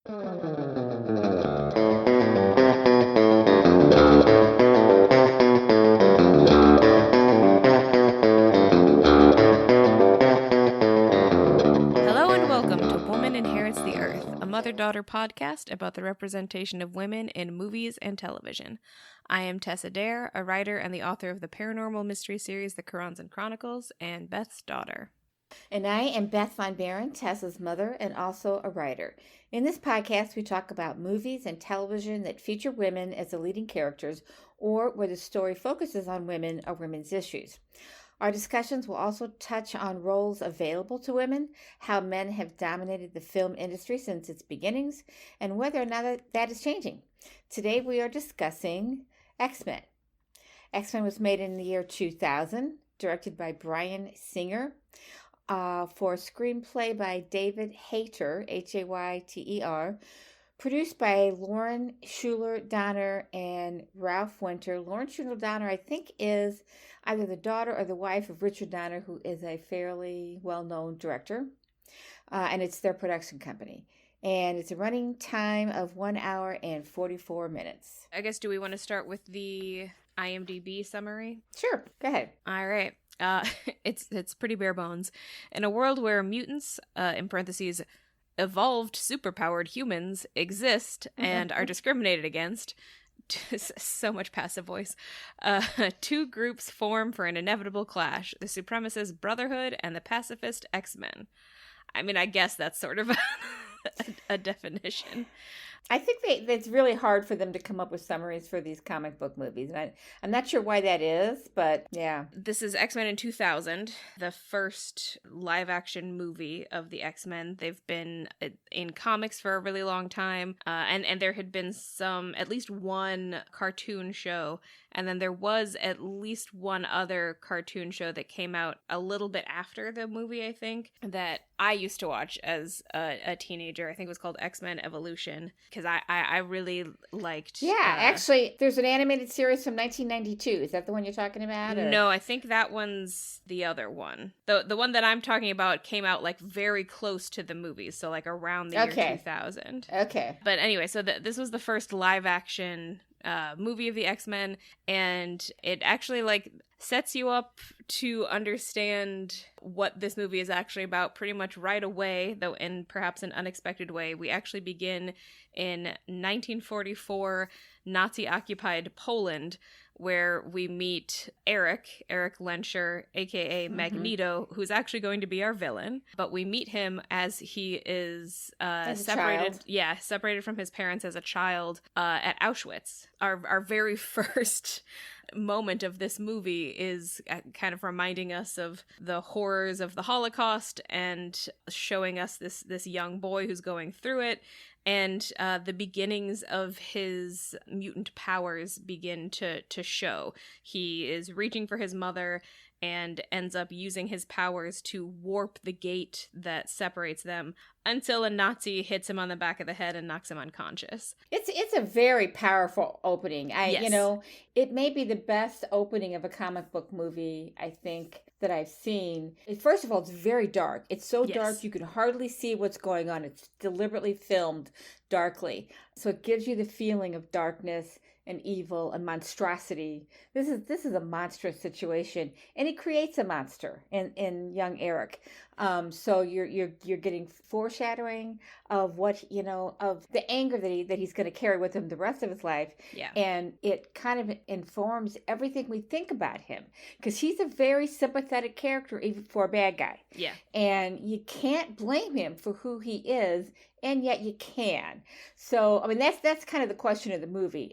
Hello and welcome to Woman Inherits the Earth, a mother-daughter podcast about the representation of women in movies and television. I am Tess Adair, a writer and the author of the paranormal mystery series The Qurans and Chronicles, and Beth's daughter. And I am Beth Von Barron, Tessa's mother, and also a writer. In this podcast, we talk about movies and television that feature women as the leading characters or where the story focuses on women or women's issues. Our discussions will also touch on roles available to women, how men have dominated the film industry since its beginnings, and whether or not that is changing. Today, we are discussing X-Men. X-Men was made in the year 2000, directed by Bryan Singer. For a screenplay by David Hayter, Hayter, produced by Lauren Shuler Donner and Ralph Winter. Lauren Shuler Donner, I think, is either the daughter or the wife of Richard Donner, who is a fairly well-known director, and it's their production company. And it's a running time of 1 hour and 44 minutes. I guess, do we want to start with the IMDb summary? Sure, go ahead. All right. It's pretty bare bones. In a world where mutants, in parentheses, evolved superpowered humans exist and are discriminated against, so much passive voice, two groups form for an inevitable clash: the supremacist Brotherhood and the pacifist X-Men. I mean, I guess that's sort of a definition. I think it's really hard for them to come up with summaries for these comic book movies. And I'm not sure why that is, but yeah. This is X-Men in 2000, the first live-action movie of the X-Men. They've been in comics for a really long time, and there had been at least one cartoon show, and then there was at least one other cartoon show that came out a little bit after the movie, I think, that I used to watch as a teenager. I think it was called X-Men Evolution, because I really liked... Yeah, actually, there's an animated series from 1992. Is that the one you're talking about? Or? No, I think that one's the other one. The one that I'm talking about came out like very close to the movies, so like around the year 2000. Okay. But anyway, so this was the first live-action movie of the X-Men, and it actually like sets you up to understand what this movie is actually about pretty much right away, though in perhaps an unexpected way. We actually begin in 1944 Nazi-occupied Poland, where we meet Eric Lenscher, aka Magneto, who's actually going to be our villain. But we meet him as he is separated from his parents as a child at Auschwitz. Our very first moment of this movie is kind of reminding us of the horrors of the Holocaust and showing us this young boy who's going through it. And the beginnings of his mutant powers begin to show. He is reaching for his mother and ends up using his powers to warp the gate that separates them until a Nazi hits him on the back of the head and knocks him unconscious. It's a very powerful opening. Yes. It may be the best opening of a comic book movie, I think, that I've seen. First of all, it's very dark. It's so dark you can hardly see what's going on. It's deliberately filmed darkly. So it gives you the feeling of darkness and evil and monstrosity. This is a monstrous situation, and it creates a monster in young Eric. So you're getting foreshadowing of what of the anger that he's going to carry with him the rest of his life. Yeah, and it kind of informs everything we think about him, because he's a very sympathetic character even for a bad guy. Yeah, and you can't blame him for who he is. And yet you can. So, I mean, that's kind of the question of the movie.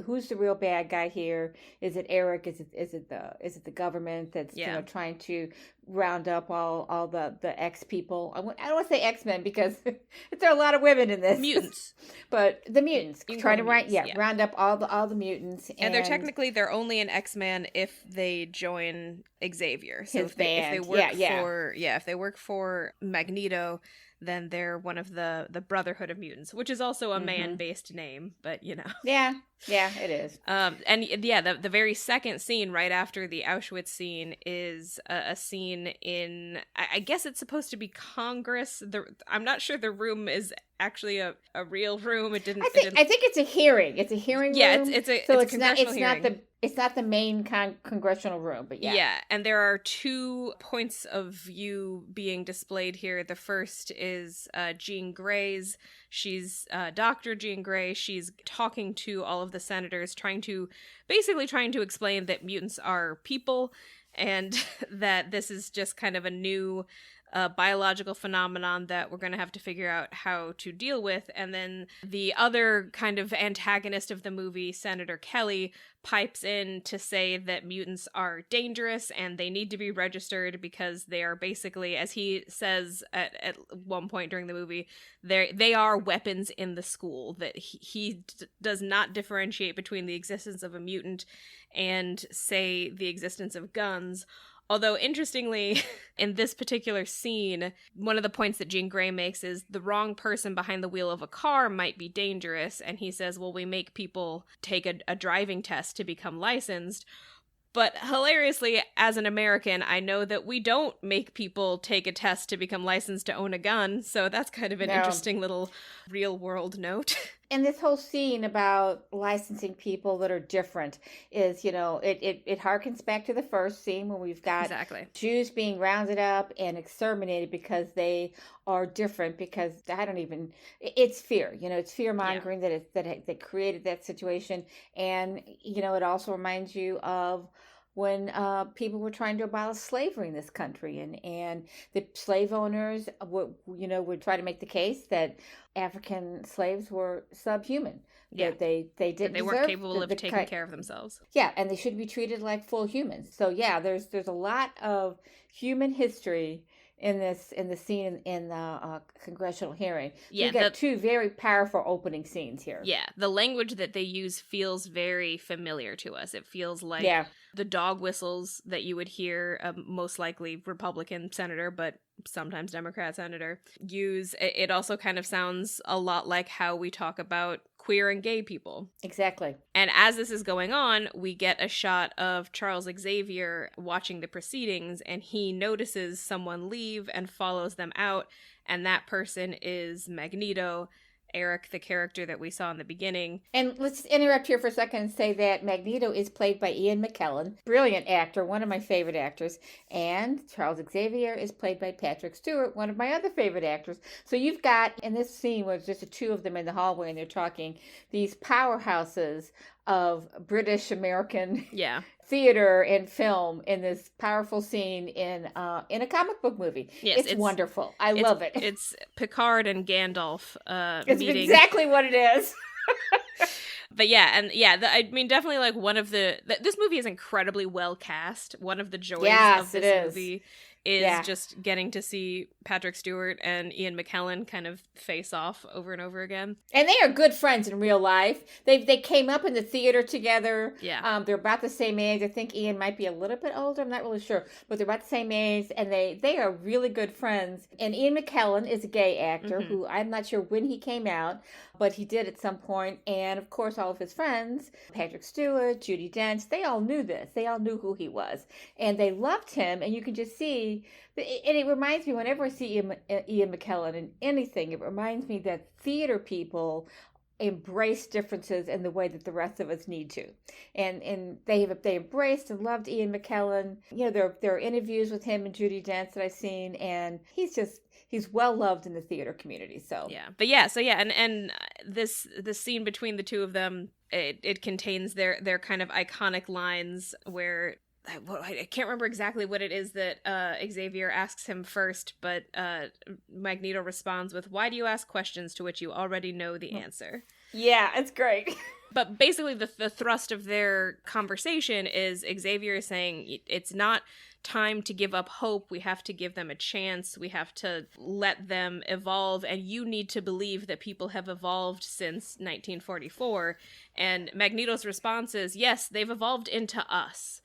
Who's the real bad guy here? Is it Eric? Is it the government that's trying to round up all the X people? I don't want to say X-Men because there are a lot of women in this. Mutants. But the mutants trying to round up all the mutants. And they're only an X-Man if they join Xavier. So if they work for Magneto, then they're one of the Brotherhood of Mutants, which is also a man-based name, but Yeah, it is. The very second scene right after the Auschwitz scene is a scene in, I guess it's supposed to be Congress. I'm not sure the room is actually a real room. It didn't. I think it's a hearing. It's a hearing room. Yeah, it's a congressional hearing. It's not the main congressional room, but yeah. Yeah, and there are 2 points of view being displayed here. The first is Jean Grey's. She's Dr. Jean Grey. She's talking to all of the senators, trying to explain that mutants are people, and that this is just kind of a new biological phenomenon that we're going to have to figure out how to deal with. And then the other kind of antagonist of the movie, Senator Kelly, pipes in to say that mutants are dangerous and they need to be registered because they are basically, as he says at one point during the movie, they are weapons in the school, that he does not differentiate between the existence of a mutant and, say, the existence of guns. Although, interestingly, in this particular scene, one of the points that Jean Grey makes is the wrong person behind the wheel of a car might be dangerous. And he says, well, we make people take a driving test to become licensed. But hilariously, as an American, I know that we don't make people take a test to become licensed to own a gun. So that's kind of an interesting little real world note. And this whole scene about licensing people that are different is, it harkens back to the first scene when we've got Jews being rounded up and exterminated because they are different, because it's fear, it's fear mongering that created that situation. And, it also reminds you of when people were trying to abolish slavery in this country, and the slave owners would try to make the case that African slaves were subhuman. Yeah, that they didn't. They weren't capable of taking care of themselves. Yeah, and they should be treated like full humans. So yeah, there's a lot of human history in the scene in the congressional hearing. Yeah, you got 2 very powerful opening scenes here. Yeah, the language that they use feels very familiar to us. It feels like the dog whistles that you would hear, most likely Republican senator, but sometimes Democrat senator, use. It also kind of sounds a lot like how we talk about queer and gay people. Exactly. And as this is going on, we get a shot of Charles Xavier watching the proceedings, and he notices someone leave and follows them out, and that person is Magneto, Eric, the character that we saw in the beginning. And let's interrupt here for a second and say that Magneto is played by Ian McKellen, brilliant actor, one of my favorite actors, and Charles Xavier is played by Patrick Stewart, one of my other favorite actors. So you've got, in this scene where it's just the 2 of them in the hallway and they're talking, these powerhouses of British American theater and film in this powerful scene in a comic book movie. Yes, it's wonderful. I love it. It's Picard and Gandalf it's meeting. Exactly what it is. But definitely like one of this movie is incredibly well cast. One of the joys of this movie is just getting to see Patrick Stewart and Ian McKellen kind of face off over and over again. And they are good friends in real life. They came up in the theater together. Yeah. They're about the same age. I think Ian might be a little bit older. I'm not really sure. But they're about the same age. And they are really good friends. And Ian McKellen is a gay actor who I'm not sure when he came out, but he did at some point. And of course, all of his friends, Patrick Stewart, Judi Dench, they all knew this. They all knew who he was. And they loved him. And you can just see, and it reminds me, whenever I see Ian McKellen in anything, it reminds me that theater people embrace differences in the way that the rest of us need to. And they embraced and loved Ian McKellen. There are interviews with him and Judi Dench that I've seen, and he's well loved in the theater community. So and this scene between the 2 of them, it contains their kind of iconic lines where I can't remember exactly what it is that Xavier asks him first, but Magneto responds with, "Why do you ask questions to which you already know the answer?" Yeah, it's great. But basically the thrust of their conversation is Xavier saying it's not time to give up hope. We have to give them a chance. We have to let them evolve. And you need to believe that people have evolved since 1944. And Magneto's response is, yes, they've evolved into us.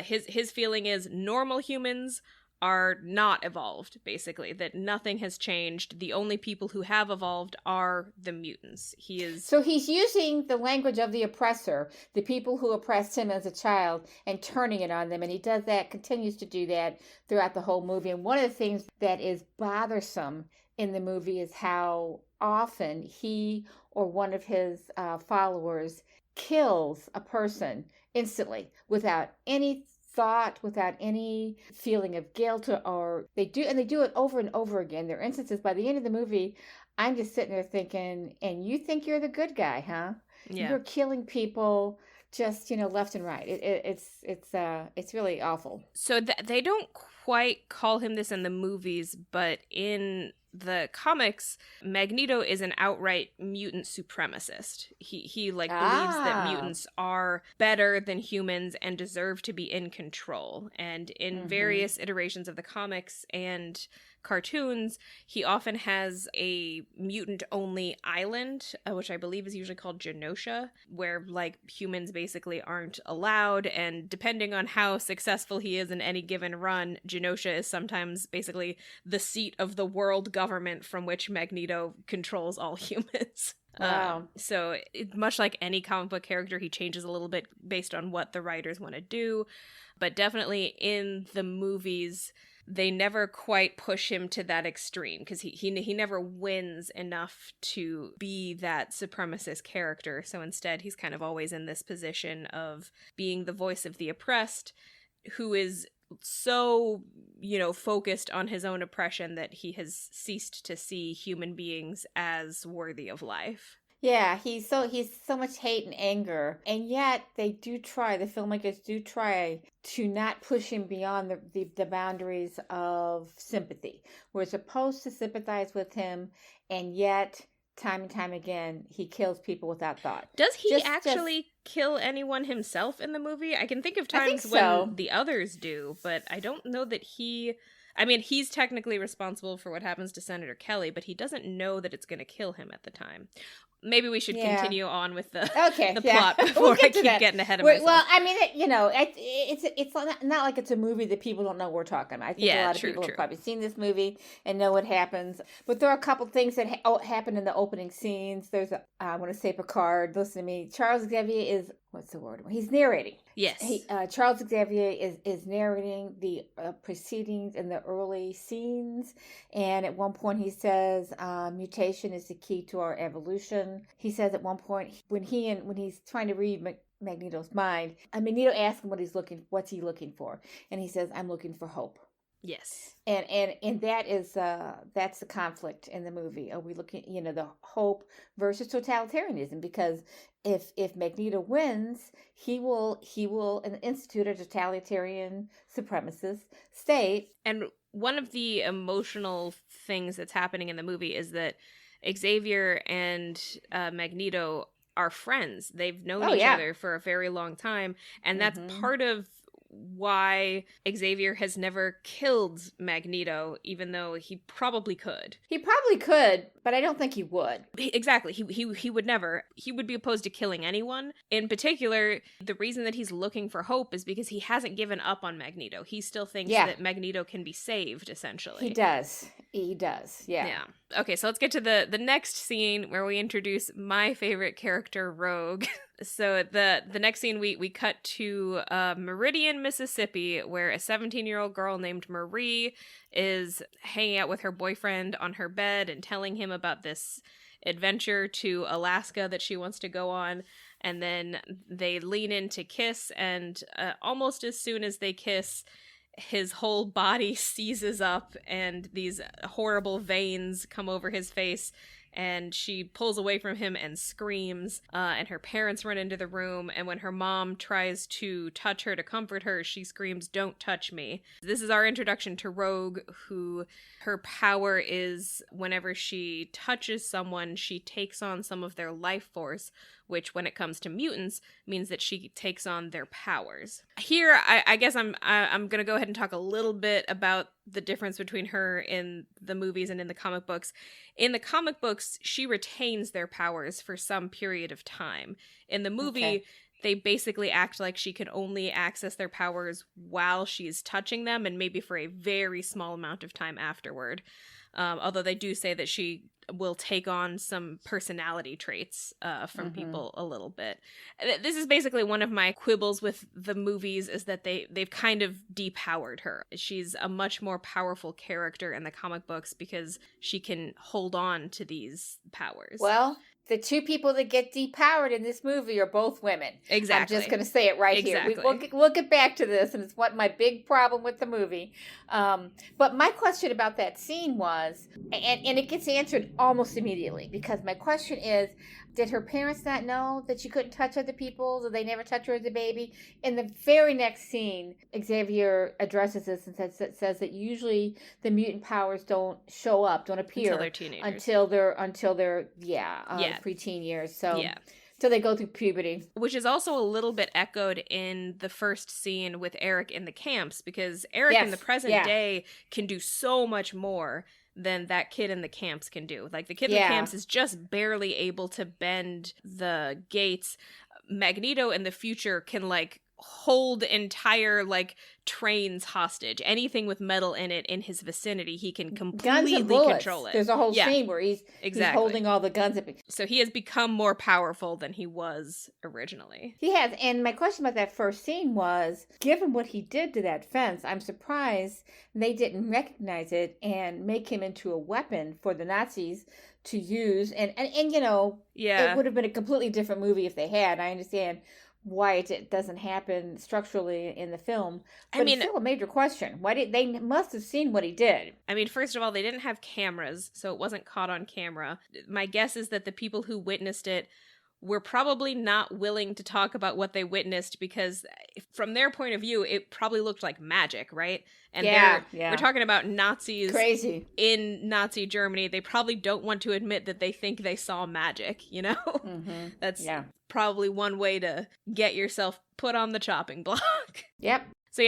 His feeling is normal humans are not evolved, basically, that nothing has changed. The only people who have evolved are the mutants. So he's using the language of the oppressor, the people who oppressed him as a child, and turning it on them. And he continues to do that throughout the whole movie. And one of the things that is bothersome in the movie is how often he or one of his followers kills a person instantly without any thought, without any feeling of guilt, or they do it over and over again. There are instances by the end of the movie, I'm just sitting there thinking, and you think you're the good guy, huh? Yeah. You're killing people just left and right. It's really awful. So they don't quite call him this in the movies, but in the comics, Magneto is an outright mutant supremacist. He like believes that mutants are better than humans and deserve to be in control. And in various iterations of the comics and cartoons, he often has a mutant-only island, which I believe is usually called Genosha, where like humans basically aren't allowed, and depending on how successful he is in any given run, Genosha is sometimes basically the seat of the world government from which Magneto controls all humans. Wow. So much like any comic book character, he changes a little bit based on what the writers want to do, but definitely in the movies, they never quite push him to that extreme because he never wins enough to be that supremacist character. So instead, he's kind of always in this position of being the voice of the oppressed, who is so, focused on his own oppression that he has ceased to see human beings as worthy of life. Yeah, he's so much hate and anger, and yet the filmmakers do try to not push him beyond the boundaries of sympathy. We're supposed to sympathize with him, and yet time and time again he kills people without thought. Does he actually kill anyone himself in the movie? I can think of times when the others do, but I don't know that he's technically responsible for what happens to Senator Kelly, but he doesn't know that it's going to kill him at the time. Maybe we should continue on with the plot before I keep getting ahead of myself. Well, I mean, it's not like it's a movie that people don't know we're talking about. I think a lot of people have probably seen this movie and know what happens. But there are a couple things that happen in the opening scenes. There's I want to say Picard. Listen to me. Charles Xavier is, what's the word? He's narrating. Yes. Charles Xavier is narrating the proceedings in the early scenes. And at one point he says, mutation is the key to our evolution. He says at one point when he's trying to read Magneto's mind, Magneto asks him what's he looking for, and he says, "I'm looking for hope." Yes. And that is that's the conflict in the movie. Are we looking, the hope versus totalitarianism? Because if Magneto wins, he will institute a totalitarian supremacist state. And one of the emotional things that's happening in the movie is that Xavier and Magneto are friends. They've known each other for a very long time, and that's part of why Xavier has never killed Magneto, even though he probably could. He probably could, but I don't think he would. Exactly. He would never. He would be opposed to killing anyone. In particular, the reason that he's looking for hope is because he hasn't given up on Magneto. He still thinks that Magneto can be saved, essentially. He does. Yeah. Okay, so let's get to the next scene where we introduce my favorite character, Rogue. So the next scene, we cut to Meridian, Mississippi, where a 17-year-old girl named Marie is hanging out with her boyfriend on her bed and telling him about this adventure to Alaska that she wants to go on. And then they lean in to kiss, and almost as soon as they kiss, his whole body seizes up and these horrible veins come over his face, and she pulls away from him and screams, and her parents run into the room, and when her mom tries to touch her to comfort her, she screams, "Don't touch me." This is our introduction to Rogue, who her power is whenever she touches someone, she takes on some of their life force, which when it comes to mutants means that she takes on their powers. Here, I guess I'm going to go ahead and talk a little bit about the difference between her in the movies and in the comic books. In the comic books, she retains their powers for some period of time. In the movie, they basically act like she can only access their powers while she's touching them, and maybe for a very small amount of time afterward. Although they do say that she will take on some personality traits from people a little bit. This is basically one of my quibbles with the movies, is that they've kind of depowered her. She's a much more powerful character in the comic books because she can hold on to these powers. Well, the two people that get depowered in this movie are both women. Exactly. I'm just going to say it right here. We'll get back to this, and it's what my big problem with the movie. But my question about that scene was, and it gets answered almost immediately, because my question is, did her parents not know that she couldn't touch other people? Did they never touch her as a baby? In the very next scene, Xavier addresses this and says that usually the mutant powers don't show up, don't appear until they're teenagers. Until they're preteen years. So till they go through puberty. Which is also a little bit echoed in the first scene with Eric in the camps, because Eric in the present day can do so much more than that kid in the camps can do. Like, the kid in the camps is just barely able to bend the gates. Magneto in the future can, like, hold entire, like, trains hostage. Anything with metal in it in his vicinity, he can completely control it. There's a whole scene where he's holding all the guns. So he has become more powerful than he was originally. He has. And my question about that first scene was, given what he did to that fence, I'm surprised they didn't recognize it and make him into a weapon for the Nazis to use. And you know, it would have been a completely different movie if they had. I understand why it doesn't happen structurally in the film, but it's still a major question. Why did they must have seen what he did? I mean, first of all, they didn't have cameras, so it wasn't caught on camera. My guess is that the people who witnessed it were probably not willing to talk about what they witnessed, because from their point of view, it probably looked like magic, right? And we're talking about Nazis in Nazi Germany. They probably don't want to admit that they think they saw magic, you know? Mm-hmm. That's probably one way to get yourself put on the chopping block. Yep. So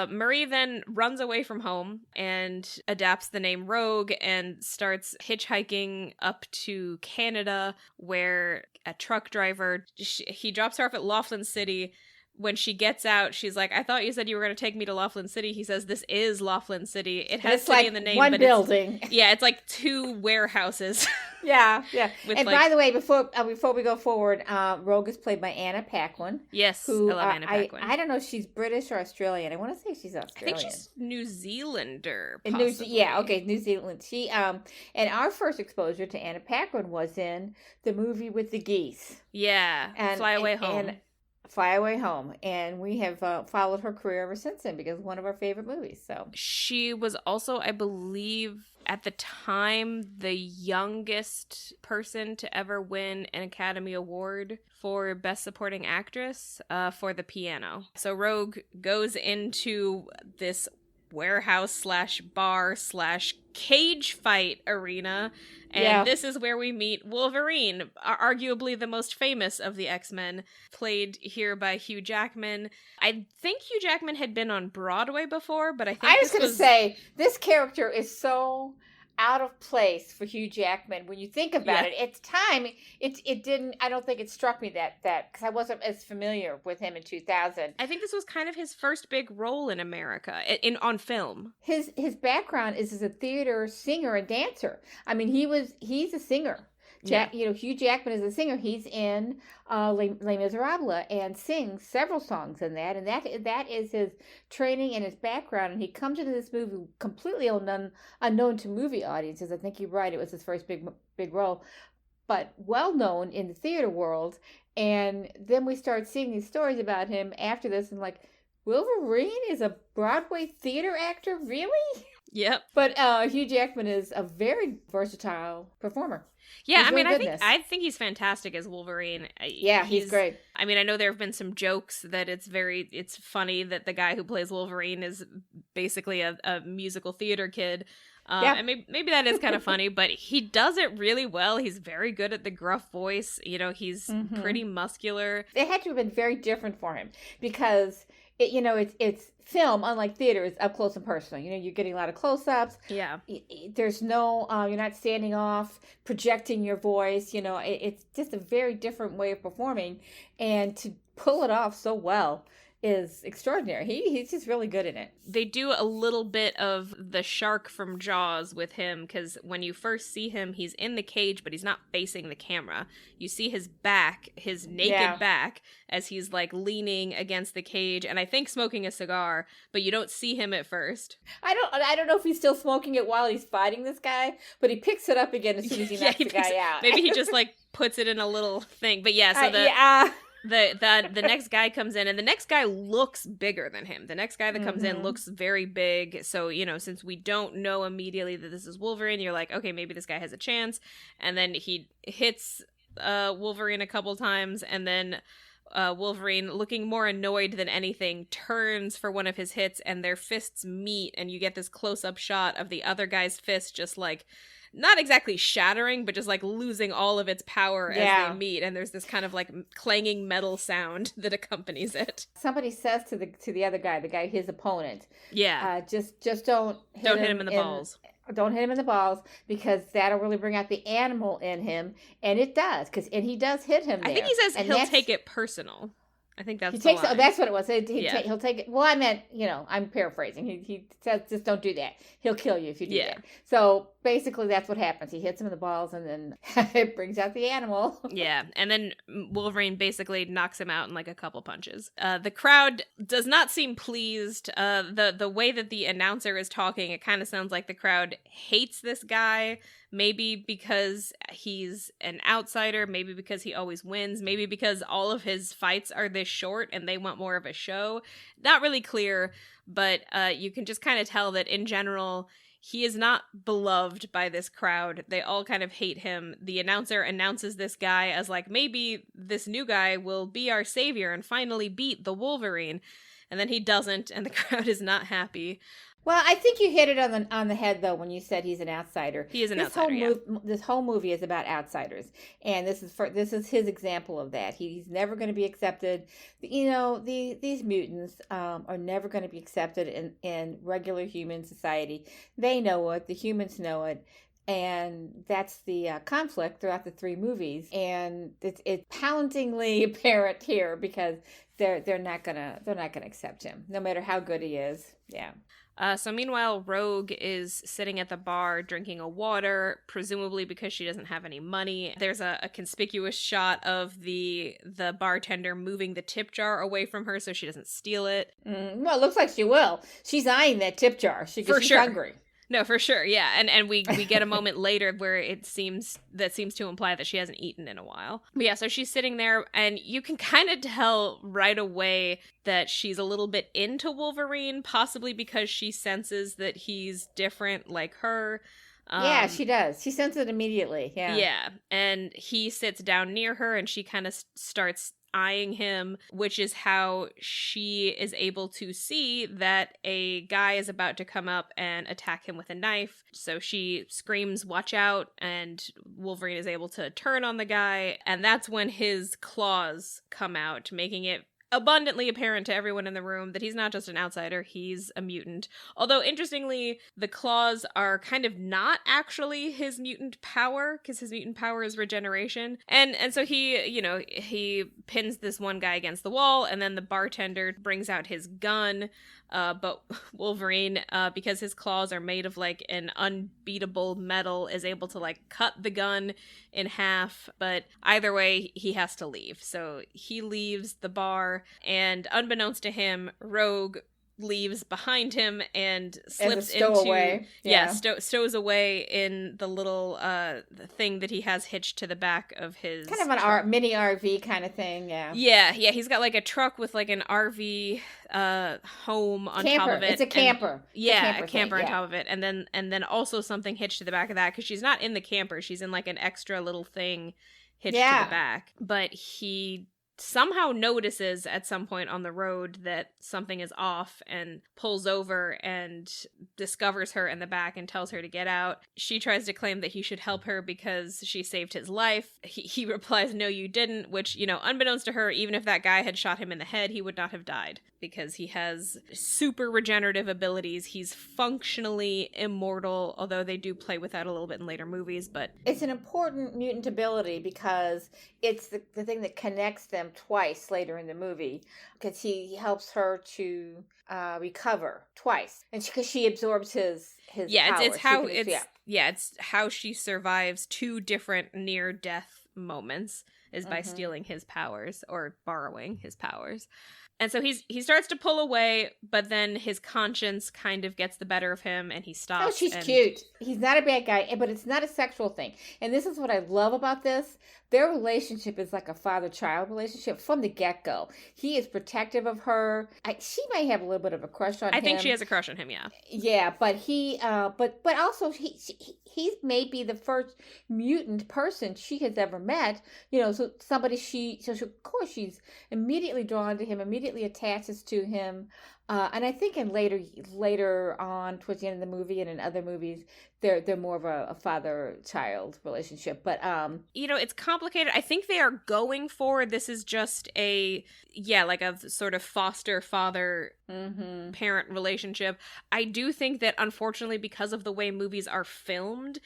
Marie then runs away from home and adapts the name Rogue and starts hitchhiking up to Canada, where a truck driver, he drops her off at Laughlin City. When she gets out, she's like, I thought you said you were going to take me to Laughlin City. He says, this is Laughlin City. It has city like in the name. One building. It's like two warehouses. Yeah. And by the way, before we go forward, Rogue is played by Anna Paquin. Yes, I love Anna Paquin. I don't know if she's British or Australian. I want to say she's Australian. I think she's New Zealander, possibly. New Zealand. She and our first exposure to Anna Paquin was in the movie with the geese. Yeah, and Fly Away Home. Fly Away Home, and we have followed her career ever since then, because it's one of our favorite movies. So she was also, I believe, at the time, the youngest person to ever win an Academy Award for Best Supporting Actress for The Piano. So Rogue goes into this warehouse / bar / cage fight arena, and this is where we meet Wolverine, arguably the most famous of the X-Men, played here by Hugh Jackman. I think Hugh Jackman had been on Broadway before, but I was going to say, this character is so out of place for Hugh Jackman when you think about it. It's time. It didn't. I don't think it struck me that because I wasn't as familiar with him in 2000. I think this was kind of his first big role in America on film. His background is as a theater singer and dancer. I mean, he's a singer. Hugh Jackman is a singer. He's in Les Miserables and sings several songs in that, and that is his training and his background. And he comes into this movie completely unknown to movie audiences. I think you're right; it was his first big role, but well known in the theater world. And then we start seeing these stories about him after this, and like, Wolverine is a Broadway theater actor, really? Yep. But Hugh Jackman is a very versatile performer. Yeah, I think he's fantastic as Wolverine. He's great. I mean, I know there have been some jokes that it's funny that the guy who plays Wolverine is basically a musical theater kid. And maybe that is kind of funny, but he does it really well. He's very good at the gruff voice. You know, he's pretty muscular. It had to have been very different for him because it's film, unlike theater, is up close and personal. You know, you're getting a lot of close-ups. Yeah. There's no, you're not standing off, projecting your voice. You know, it's just a very different way of performing. And to pull it off so well is extraordinary. He's just really good in it. They do a little bit of the shark from Jaws with him, because when you first see him, he's in the cage, but he's not facing the camera. You see his back, his naked back, as he's like leaning against the cage, and I think smoking a cigar, but you don't see him at first. I don't know if he's still smoking it while he's fighting this guy, but he picks it up again as soon as he knocks the guy out. Maybe he just like puts it in a little thing. But yeah, so the next guy comes in, and the next guy looks bigger than him. The next guy that comes in looks very big. So, since we don't know immediately that this is Wolverine, you're like, okay, maybe this guy has a chance. And then he hits Wolverine a couple times, and then Wolverine, looking more annoyed than anything, turns for one of his hits, and their fists meet, and you get this close-up shot of the other guy's fist just like, not exactly shattering, but just like losing all of its power as they meet, and there's this kind of like clanging metal sound that accompanies it. Somebody says to the other guy, his opponent, just don't hit him in the balls. Don't hit him in the balls, because that'll really bring out the animal in him, and it does, and he does hit him there. I think he says he'll take it personal. I think that's the line. That's what it was. He'll take it. Well, I meant, I'm paraphrasing. He says, just don't do that. He'll kill you if you do that. So basically, that's what happens. He hits him in the balls, and then it brings out the animal. Yeah, and then Wolverine basically knocks him out in like a couple punches. The crowd does not seem pleased. The way that the announcer is talking, it kind of sounds like the crowd hates this guy. Maybe because he's an outsider, maybe because he always wins, maybe because all of his fights are this short and they want more of a show. Not really clear, but you can just kind of tell that in general, he is not beloved by this crowd. They all kind of hate him. The announcer announces this guy as like, maybe this new guy will be our savior and finally beat the Wolverine. And then he doesn't, and the crowd is not happy. Well, I think you hit it on the head, though, when you said he's an outsider. He is an outsider, This whole movie is about outsiders, and this is his example of that. He's never going to be accepted. These mutants are never going to be accepted in regular human society. They know it. The humans know it. And that's the conflict throughout the three movies, and it's poundingly apparent here, because they're not gonna accept him, no matter how good he is. Yeah. So meanwhile, Rogue is sitting at the bar drinking a water, presumably because she doesn't have any money. There's a conspicuous shot of the bartender moving the tip jar away from her so she doesn't steal it. Well, it looks like she will. She's eyeing that tip jar. She's hungry. No, for sure, yeah. And we get a moment later where it seems to imply that she hasn't eaten in a while. But yeah, so she's sitting there, and you can kind of tell right away that she's a little bit into Wolverine, possibly because she senses that he's different like her. Yeah, she does. She senses it immediately, yeah. Yeah, and he sits down near her, and she kind of starts eyeing him, which is how she is able to see that a guy is about to come up and attack him with a knife. So she screams, "Watch out," and Wolverine is able to turn on the guy, and that's when his claws come out, making it abundantly apparent to everyone in the room that he's not just an outsider, he's a mutant. Although, interestingly, the claws are kind of not actually his mutant power, because his mutant power is regeneration. And so he pins this one guy against the wall, and then the bartender brings out his gun. But Wolverine, because his claws are made of like an unbeatable metal, is able to like cut the gun in half. But either way, he has to leave. So he leaves the bar, and unbeknownst to him, Rogue leaves behind him and slips into stows away in the little thing that he has hitched to the back of his kind of an mini RV kind of thing. Yeah, he's got like a truck with like an RV home on top of it. It's a camper. A camper on top of it, and then also something hitched to the back of that, because she's not in the camper, she's in like an extra little thing hitched to the back. But he somehow notices at some point on the road that something is off and pulls over and discovers her in the back and tells her to get out. She tries to claim that he should help her because she saved his life. He replies, "No, you didn't," which, unbeknownst to her, even if that guy had shot him in the head, he would not have died, because he has super regenerative abilities. He's functionally immortal, although they do play with that a little bit in later movies. But it's an important mutant ability, because it's the thing that connects them him twice later in the movie because he helps her to recover twice, and because she absorbs his powers. It's how she survives 2 different near death moments is by stealing his powers or borrowing his powers. And so he starts to pull away, but then his conscience kind of gets the better of him, and he stops. Oh, she's cute. He's not a bad guy, but it's not a sexual thing. And this is what I love about this. Their relationship is like a father-child relationship from the get-go. He is protective of her. She may have a little bit of a crush on him. I think she has a crush on him, yeah. Yeah, but but also he may be the first mutant person she has ever met. So somebody of course she's immediately drawn to him, immediately attaches to him. And I think in later on, towards the end of the movie and in other movies, they're more of a father-child relationship. But it's complicated. I think they are going for this is just like a sort of foster father parent relationship. I do think that unfortunately, because of the way movies are filmed,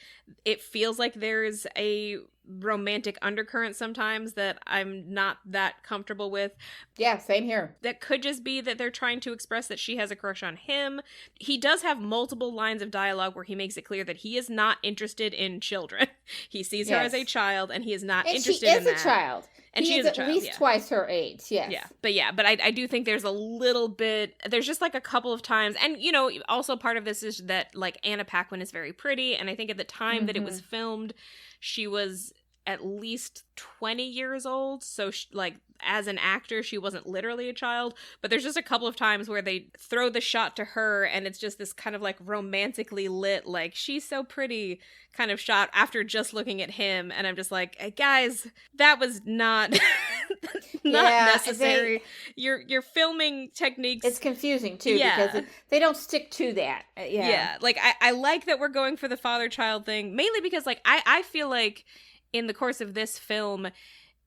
it feels like there's a romantic undercurrent sometimes that I'm not that comfortable with. Yeah, same here. That could just be that they're trying to express that she has a crush on him. He does have multiple lines of dialogue where he makes it clear that he is not interested in children. He sees her as a child, and he is not interested in that. She is a child. And she is a child, at least twice her age, yes. Yeah, but I do think there's a little bit, there's just like a couple of times, and also part of this is that like Anna Paquin is very pretty, and I think at the time that it was filmed, she was at least 20 years old, so as an actor, she wasn't literally a child, but there's just a couple of times where they throw the shot to her, and it's just this kind of like romantically lit, like, she's so pretty kind of shot after just looking at him, and I'm just like, hey, guys, that was not necessary. Your filming techniques, it's confusing too, because they don't stick to that. Like I like that we're going for the father-child thing, mainly because like I feel like in the course of this film,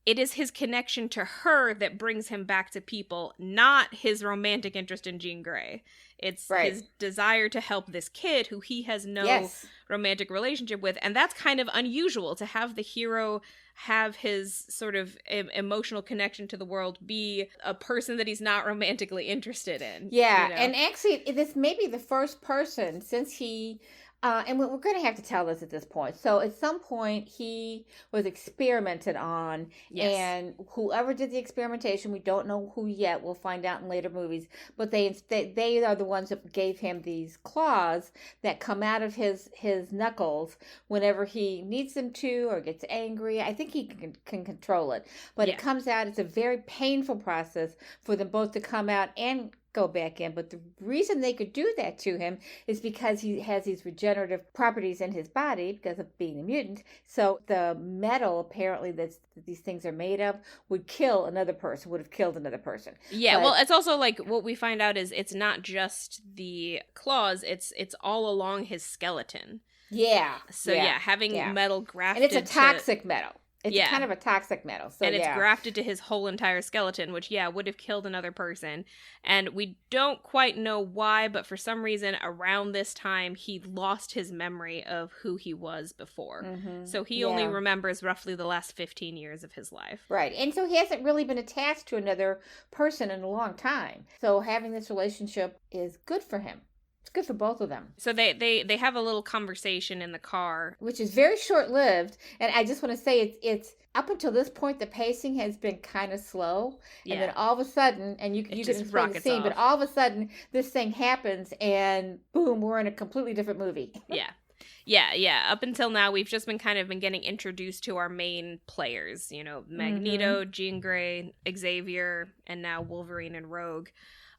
it is his connection to her that brings him back to people, not his romantic interest in Jean Grey. It's his desire to help this kid who he has no romantic relationship with. And that's kind of unusual, to have the hero have his sort of emotional connection to the world be a person that he's not romantically interested in. Yeah, and actually, this may be the first person since he... and we're going to have to tell this at this point. So at some point, he was experimented on, and whoever did the experimentation, we don't know who yet. We'll find out in later movies. But they are the ones that gave him these claws that come out of his knuckles whenever he needs them to or gets angry. I think he can control it. But it comes out. It's a very painful process for them both to come out and go back in. But the reason they could do that to him is because he has these regenerative properties in his body because of being a mutant. So the metal apparently that these things are made of would have killed another person. Yeah, well, it's also like what we find out is it's not just the claws, it's all along his skeleton. Yeah. So having metal grafted, and it's a toxic metal. It's kind of a toxic metal. So, and it's grafted to his whole entire skeleton, which, would have killed another person. And we don't quite know why, but for some reason around this time, he lost his memory of who he was before. Mm-hmm. So he only remembers roughly the last 15 years of his life. Right. And so he hasn't really been attached to another person in a long time. So having this relationship is good for him. It's good for both of them. So they have a little conversation in the car, which is very short-lived. And I just want to say it's up until this point, the pacing has been kind of slow. And then all of a sudden, and you can explain the scene, but all of a sudden this thing happens and boom, we're in a completely different movie. Yeah. Up until now, we've just been getting introduced to our main players, Magneto, Jean Grey, Xavier, and now Wolverine and Rogue.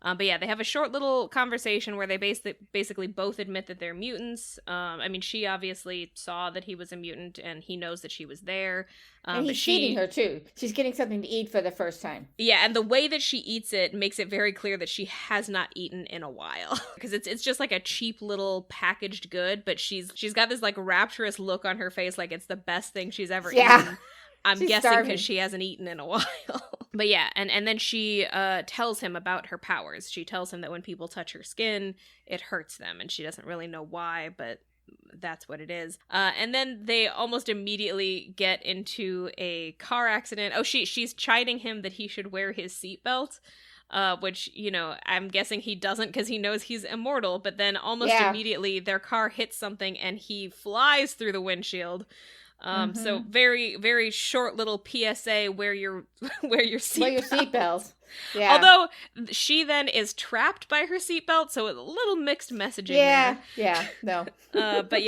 But they have a short little conversation where they basically both admit that they're mutants. She obviously saw that he was a mutant, and he knows that she was there. And he's feeding her, too. She's getting something to eat for the first time. Yeah, and the way that she eats it makes it very clear that she has not eaten in a while. Because it's just like a cheap little packaged good, but she's got this like rapturous look on her face like it's the best thing she's ever eaten. I'm guessing because she hasn't eaten in a while. But and then she tells him about her powers. She tells him that when people touch her skin, it hurts them, and she doesn't really know why, but that's what it is. And then they almost immediately get into a car accident. Oh, she's chiding him that he should wear his seatbelt. Which, I'm guessing he doesn't because he knows he's immortal. But then almost immediately their car hits something and he flies through the windshield. So very, very short little PSA wear your seatbelt. Yeah. Although she then is trapped by her seatbelt, so a little mixed messaging there. Yeah, no. But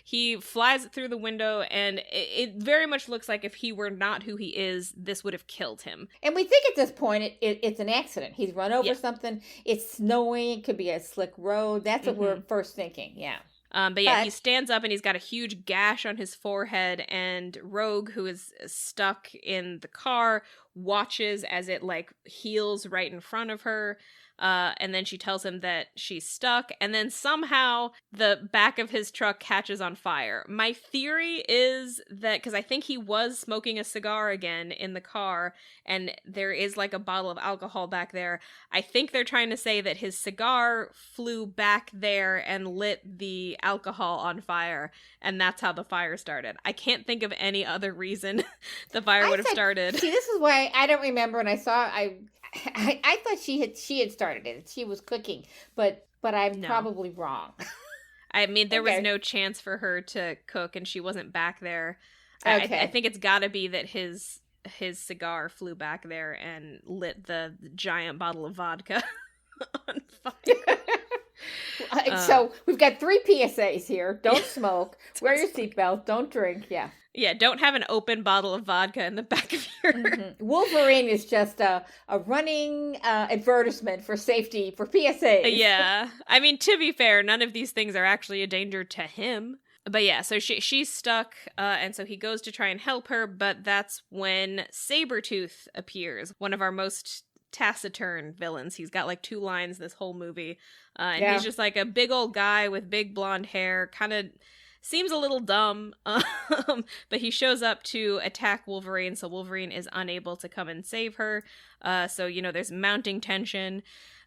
he flies through the window, and it very much looks like if he were not who he is, this would have killed him. And we think at this point it's an accident. He's run over something. It's snowing. It could be a slick road. That's what we're first thinking. Yeah. But he stands up and he's got a huge gash on his forehead, and Rogue, who is stuck in the car, watches as it heals right in front of her. And then she tells him that she's stuck, and then somehow the back of his truck catches on fire. My theory is that, because I think he was smoking a cigar again in the car, and there is a bottle of alcohol back there. I think they're trying to say that his cigar flew back there and lit the alcohol on fire, and that's how the fire started. I can't think of any other reason the fire would have started. See, this is why I don't remember when I saw I thought she had started it. She was cooking, but I'm probably wrong. I mean, there was no chance for her to cook, and she wasn't back there. Okay. I think it's got to be that his cigar flew back there and lit the giant bottle of vodka on fire. So we've got 3 PSAs here. Don't smoke. Wear your seatbelt. Don't drink. Yeah. Yeah, don't have an open bottle of vodka in the back of your... Wolverine is just a running advertisement for safety for PSAs. Yeah. I mean, to be fair, none of these things are actually a danger to him. But yeah, so she's stuck, and so he goes to try and help her, but that's when Sabretooth appears, one of our most taciturn villains. He's got 2 lines this whole movie, and he's just a big old guy with big blonde hair, kind of... seems a little dumb, but he shows up to attack Wolverine, so Wolverine is unable to come and save her. So, there's mounting tension.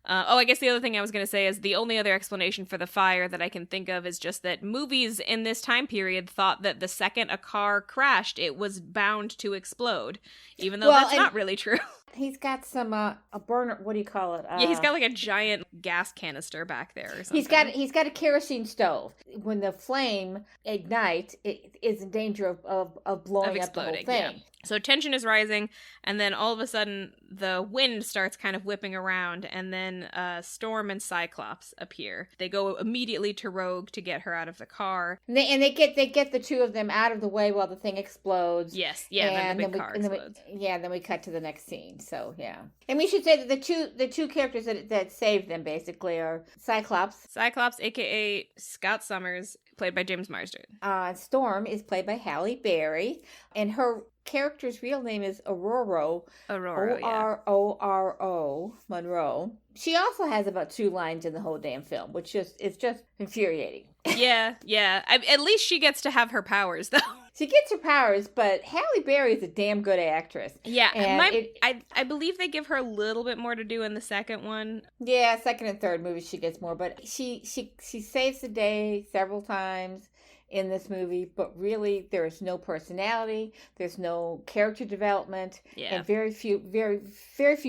I guess the other thing I was going to say is the only other explanation for the fire that I can think of is just that movies in this time period thought that the second a car crashed, it was bound to explode, even though that's not really true. He's got some a burner. What do you call it? Yeah, he's got a giant gas canister back there or something. He's got a kerosene stove. When the flame ignites, it is in danger of blowing up the whole thing. Yeah. So tension is rising, and then all of a sudden the wind starts kind of whipping around, and then Storm and Cyclops appear. They go immediately to Rogue to get her out of the car. And they get the 2 of them out of the way while the thing explodes. Yes, yeah, and then the big car explodes. Then we cut to the next scene. So yeah, and we should say that the two characters that save them basically are Cyclops, aka Scott Summers, played by James Marsden. Storm is played by Halle Berry, and her character's real name is Aurora, Ororo Monroe. She also has about 2 lines in the whole damn film, which is just infuriating. Yeah. At least she gets to have her powers, though. She gets her powers, but Halle Berry is a damn good actress. Yeah, and I believe they give her a little bit more to do in the second one. Yeah, second and third movie she gets more, but she saves the day several times in this movie, but really there is no personality, there's no character development, and very few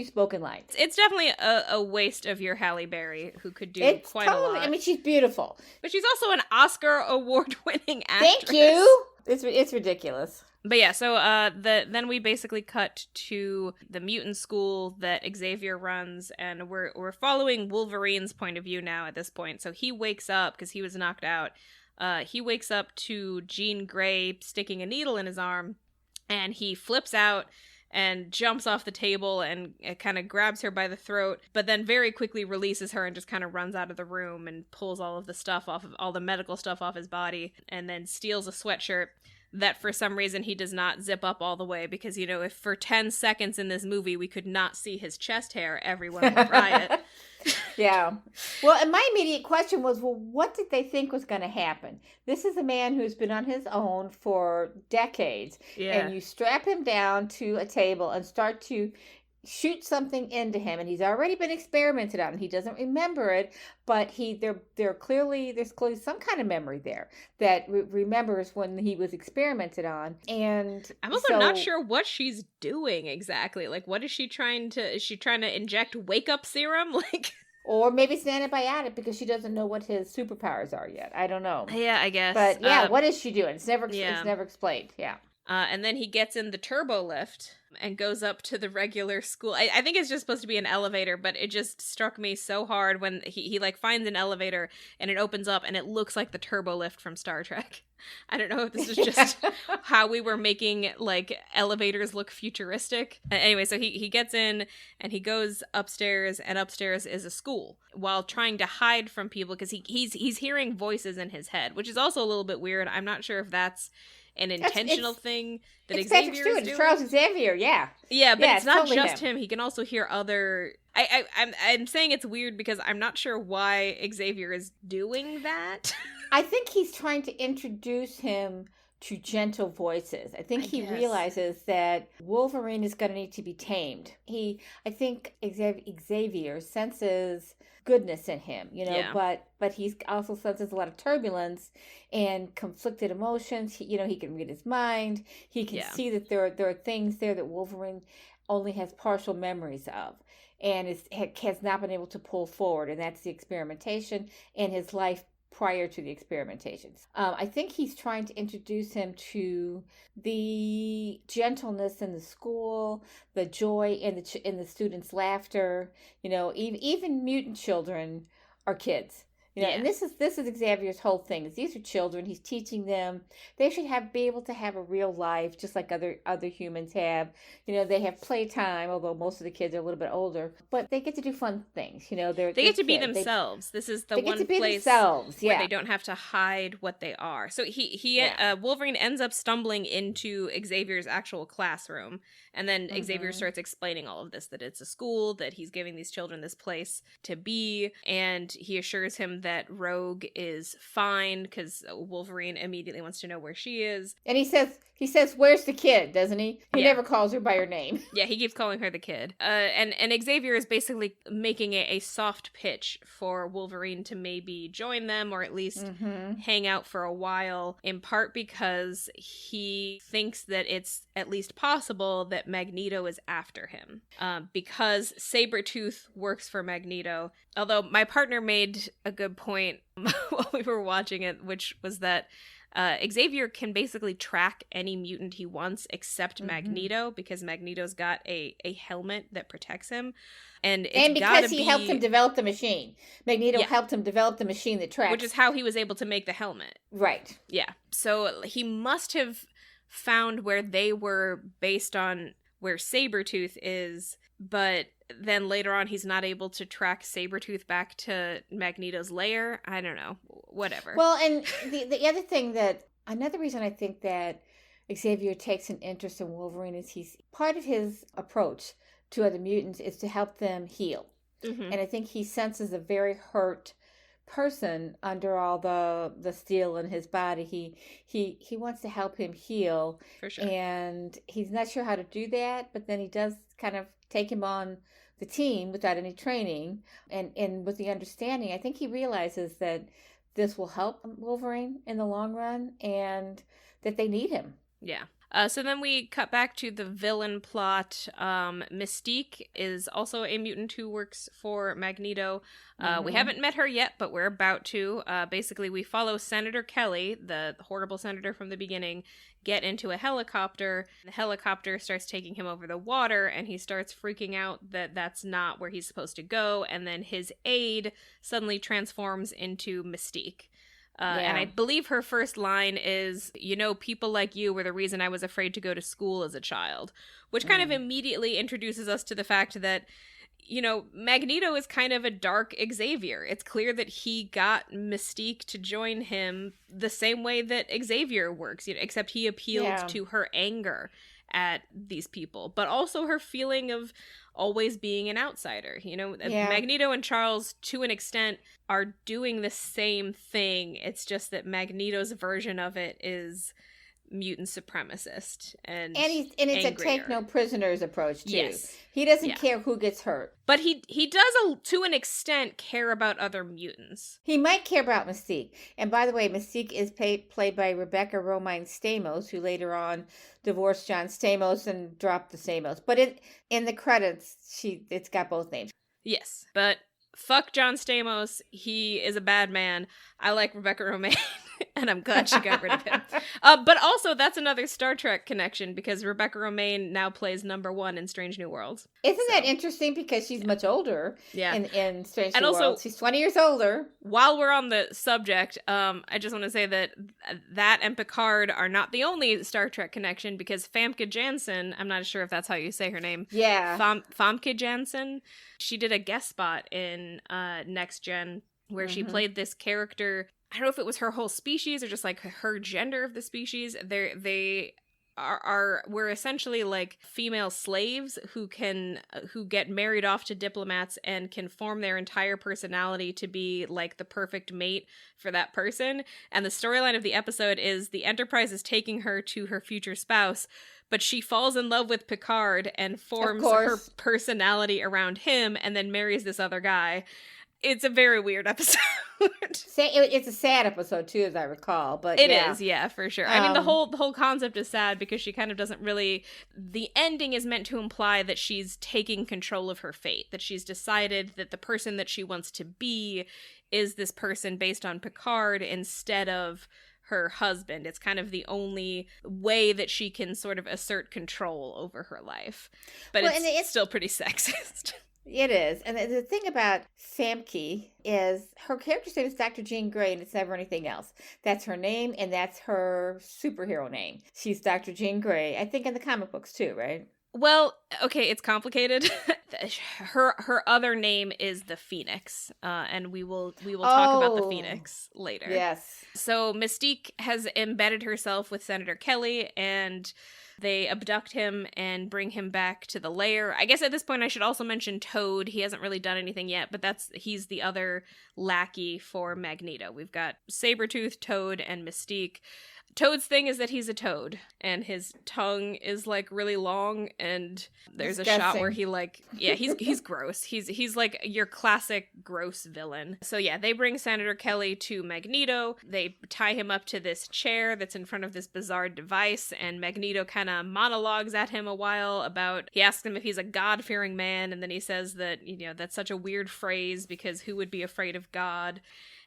spoken lines. It's definitely a waste of your Halle Berry, who could do quite a lot. I mean, she's beautiful, but she's also an Oscar award-winning actress. Thank you. It's ridiculous. But yeah, so then we basically cut to the mutant school that Xavier runs, and we're following Wolverine's point of view now at this point. So he wakes up because he was knocked out. He wakes up to Jean Grey sticking a needle in his arm, and he flips out and jumps off the table and kind of grabs her by the throat, but then very quickly releases her and just kind of runs out of the room and pulls all of the stuff off of all the medical stuff off his body, and then steals a sweatshirt that for some reason he does not zip up all the way, because, if for 10 seconds in this movie we could not see his chest hair, everyone would riot. Yeah. Well, and my immediate question was, what did they think was going to happen? This is a man who's been on his own for decades. Yeah. And you strap him down to a table and start to shoots something into him, and he's already been experimented on. He doesn't remember it, but there's clearly some kind of memory there that remembers when he was experimented on. And I'm also not sure what she's doing exactly. Like, what is she trying to? Is she trying to inject wake up serum? Like, or maybe it's an antibiotic because she doesn't know what his superpowers are yet. I don't know. Yeah, I guess. But yeah, what is she doing? It's never explained. Yeah. And then he gets in the turbo lift and goes up to the regular school. I think it's just supposed to be an elevator, but it just struck me so hard when he like finds an elevator and it opens up and it looks like the turbo lift from Star Trek. I don't know if this is just how we were making like elevators look futuristic. Anyway, so he gets in and he goes upstairs, and upstairs is a school while trying to hide from people because he's hearing voices in his head, which is also a little bit weird. I'm not sure if that's an intentional thing that Xavier is doing. Charles Xavier, yeah. Yeah, but it's not totally just him. He can also hear other... I'm saying it's weird because I'm not sure why Xavier is doing that. I think he's trying to introduce him to gentle voices. I think he realizes that Wolverine is going to need to be tamed. I think Xavier senses goodness in him, but he also senses a lot of turbulence and conflicted emotions. He can read his mind. He can see that there are things there that Wolverine only has partial memories of and has not been able to pull forward, and that's the experimentation and his life prior to the experimentations. I think he's trying to introduce him to the gentleness in the school, the joy in the students' laughter. Even mutant children are kids. And this is Xavier's whole thing. These are children. He's teaching them they should be able to have a real life, just like other humans have. They have playtime, although most of the kids are a little bit older, but they get to do fun things. They get to be themselves. This is the one place where they don't have to hide what they are. So Wolverine ends up stumbling into Xavier's actual classroom, and then Xavier starts explaining all of this, that it's a school, that he's giving these children this place to be, and he assures him that Rogue is fine because Wolverine immediately wants to know where she is. And he says, "Where's the kid?" Doesn't he? He never calls her by her name. Yeah, he keeps calling her the kid. And Xavier is basically making a soft pitch for Wolverine to maybe join them or at least hang out for a while, in part because he thinks that it's at least possible that Magneto is after him. Because Sabretooth works for Magneto. Although my partner made a good point while we were watching it, which was that Xavier can basically track any mutant he wants except Magneto, because Magneto's got a helmet that protects him. And because he helped him develop the machine. Magneto helped him develop the machine that tracks. Which is how he was able to make the helmet. Right. Yeah. So he must have found where they were based on where Sabretooth is, but then later on he's not able to track Sabretooth back to Magneto's lair. I don't know. Whatever. Well, and the other thing another reason I think that Xavier takes an interest in Wolverine is he's part of his approach to other mutants is to help them heal. And I think he senses a very hurt person under all the steel in his body. He wants to help him heal. For sure. And he's not sure how to do that, but then he does kind of take him on the team without any training and with the understanding. I think he realizes that this will help Wolverine in the long run and that they need him. Yeah. So then we cut back to the villain plot. Mystique is also a mutant who works for Magneto. We haven't met her yet, but we're about to. Basically, we follow Senator Kelly, the horrible senator from the beginning, get into a helicopter. The helicopter starts taking him over the water, and he starts freaking out that that's not where he's supposed to go. And then his aide suddenly transforms into Mystique. And I believe her first line is, people like you were the reason I was afraid to go to school as a child, which kind of immediately introduces us to the fact that, Magneto is kind of a dark Xavier. It's clear that he got Mystique to join him the same way that Xavier works, except he appealed to her anger at these people, but also her feeling of always being an outsider. Magneto and Charles, to an extent, are doing the same thing. It's just that Magneto's version of it is mutant supremacist and it's a take no prisoners approach too. Yes. He doesn't care who gets hurt. But he does, to an extent, care about other mutants. He might care about Mystique. And by the way, Mystique is played by Rebecca Romijn Stamos, who later on divorced John Stamos and dropped the Stamos. But in the credits, it's got both names. Yes, but fuck John Stamos. He is a bad man. I like Rebecca Romijn, and I'm glad she got rid of him. But also, that's another Star Trek connection, because Rebecca Romijn now plays number 1 in Strange New Worlds. Isn't that interesting? Because she's much older in Strange New Worlds. She's 20 years older. While we're on the subject, I just want to say that and Picard are not the only Star Trek connection, because Famke Janssen, I'm not sure if that's how you say her name. Yeah. Famke Janssen, she did a guest spot in Next Gen, where she played this character. I don't know if it was her whole species or just like her gender of the species. We're essentially like female slaves who get married off to diplomats and can form their entire personality to be like the perfect mate for that person. And the storyline of the episode is the Enterprise is taking her to her future spouse, but she falls in love with Picard and forms her personality around him and then marries this other guy. It's a very weird episode. It's a sad episode too, as I recall. But it is, for sure. I mean, the whole concept is sad because she kind of doesn't really. The ending is meant to imply that she's taking control of her fate. That she's decided that the person that she wants to be is this person based on Picard instead of her husband. It's kind of the only way that she can sort of assert control over her life. But it's still pretty sexist. It is. And the thing about Famke is her character's name is Dr. Jean Grey, and it's never anything else. That's her name, and that's her superhero name. She's Dr. Jean Grey, I think in the comic books too, right? Well, okay, it's complicated. Her other name is the Phoenix, and we will talk about the Phoenix later. Yes. So Mystique has embedded herself with Senator Kelly, and they abduct him and bring him back to the lair. I guess at this point I should also mention Toad. He hasn't really done anything yet, but he's the other lackey for Magneto. We've got Sabretooth, Toad, and Mystique. Toad's thing is that he's a toad, and his tongue is like really long, and there's a shot where he he's gross. He's like your classic gross villain. So yeah, they bring Senator Kelly to Magneto. They tie him up to this chair that's in front of this bizarre device, and Magneto kind of monologues at him a while about, he asks him if he's a God-fearing man, and then he says that, that's such a weird phrase because who would be afraid of God?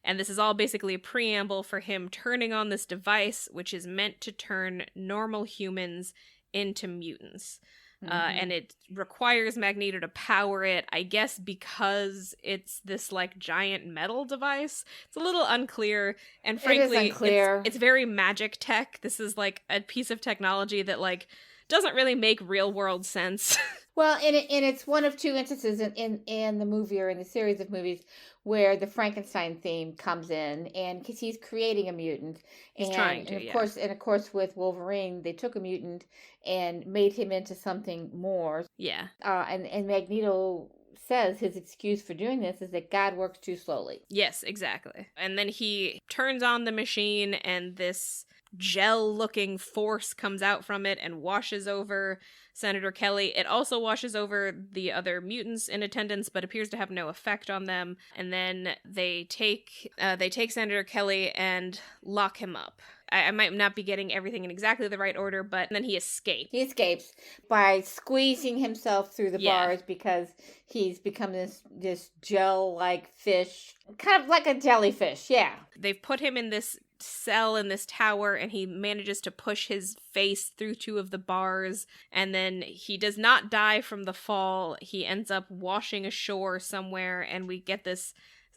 And this is all basically a preamble for him turning on this device, which is meant to turn normal humans into mutants. And it requires Magneto to power it, I guess because it's this like giant metal device. It's a little unclear, and frankly, it's very magic tech. This is like a piece of technology that like doesn't really make real world sense. Well, and it's one of two instances in the movie or in the series of movies where the Frankenstein theme comes in, and because he's creating a mutant, he's trying to, of course, with Wolverine, they took a mutant and made him into something more. Yeah. And Magneto says his excuse for doing this is that God works too slowly. Yes, exactly. And then he turns on the machine, and this gel-looking force comes out from it and washes over Senator Kelly. It also washes over the other mutants in attendance, but appears to have no effect on them. And then they take Senator Kelly and lock him up. I might not be getting everything in exactly the right order, but then he escapes. He escapes by squeezing himself through the bars because he's become this gel-like fish, kind of like a jellyfish, yeah. They've put him in this cell in this tower, and he manages to push his face through two of the bars, and then he does not die from the fall. He ends up washing ashore somewhere, and we get this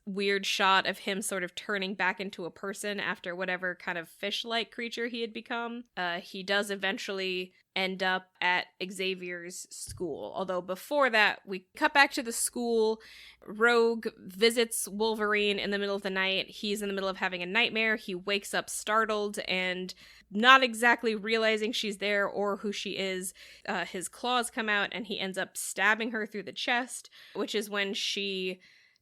weird shot of him sort of turning back into a person after whatever kind of fish-like creature he had become. He does eventually end up at Xavier's school. Although before that, we cut back to the school. Rogue visits Wolverine in the middle of the night. He's in the middle of having a nightmare. He wakes up startled and not exactly realizing she's there or who she is. His claws come out and he ends up stabbing her through the chest, which is when she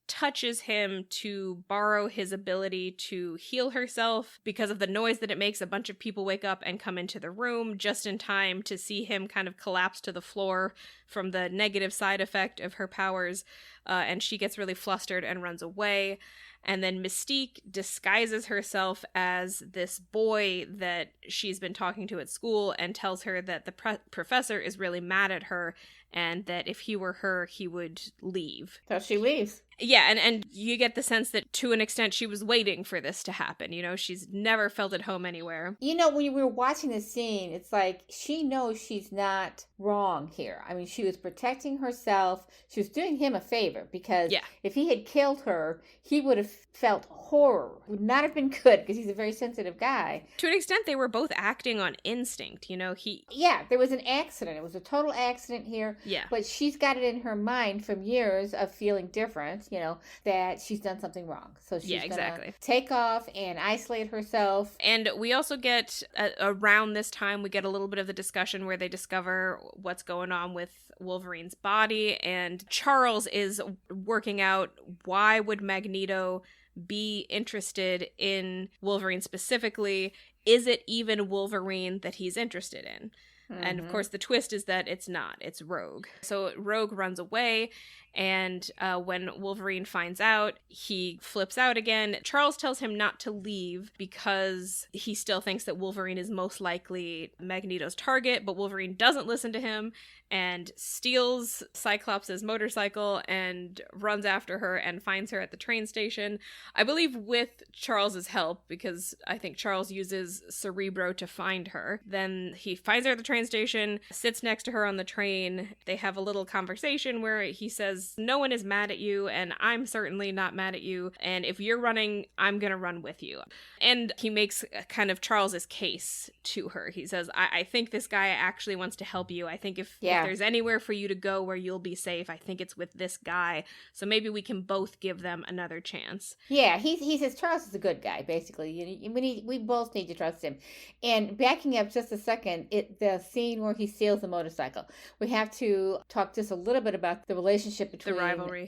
touches him to borrow his ability to heal herself. Because of the noise that it makes, a bunch of people wake up and come into the room just in time to see him kind of collapse to the floor from the negative side effect of her powers, and she gets really flustered and runs away. And then Mystique disguises herself as this boy that she's been talking to at school and tells her that the professor is really mad at her and that if he were her, he would leave. So she leaves. Yeah, and you get the sense that to an extent she was waiting for this to happen. You know, she's never felt at home anywhere. You know, when we were watching this scene, it's like she knows she's not wrong here. I mean, she was protecting herself. She was doing him a favor because if he had killed her, he would have felt horror. Would not have been good because he's a very sensitive guy. To an extent, they were both acting on instinct. You know, Yeah, there was an accident. It was a total accident here. Yeah. But she's got it in her mind from years of feeling different, you know, that she's done something wrong. So she's gonna take off and isolate herself. And we also get, around this time, we get a little bit of the discussion where they discover what's going on with Wolverine's body. And Charles is working out why would Magneto be interested in Wolverine specifically? Is it even Wolverine that he's interested in? And of course, the twist is that it's not. It's Rogue. So Rogue runs away, and when Wolverine finds out, he flips out again. Charles tells him not to leave because he still thinks that Wolverine is most likely Magneto's target, but Wolverine doesn't listen to him and steals Cyclops' motorcycle and runs after her and finds her at the train station. I believe with Charles's help, because I think Charles uses Cerebro to find her. Then he finds her at the train station, sits next to her on the train. They have a little conversation where he says, no one is mad at you, and I'm certainly not mad at you, and if you're running, I'm gonna run with you. And he makes kind of Charles's case to her. He says, I think this guy actually wants to help you. I think if there's anywhere for you to go where you'll be safe, I think it's with this guy. So maybe we can both give them another chance. Yeah, he says Charles is a good guy, basically. We both need to trust him. And backing up just a second, the scene where he steals the motorcycle, we have to talk just a little bit about the relationship between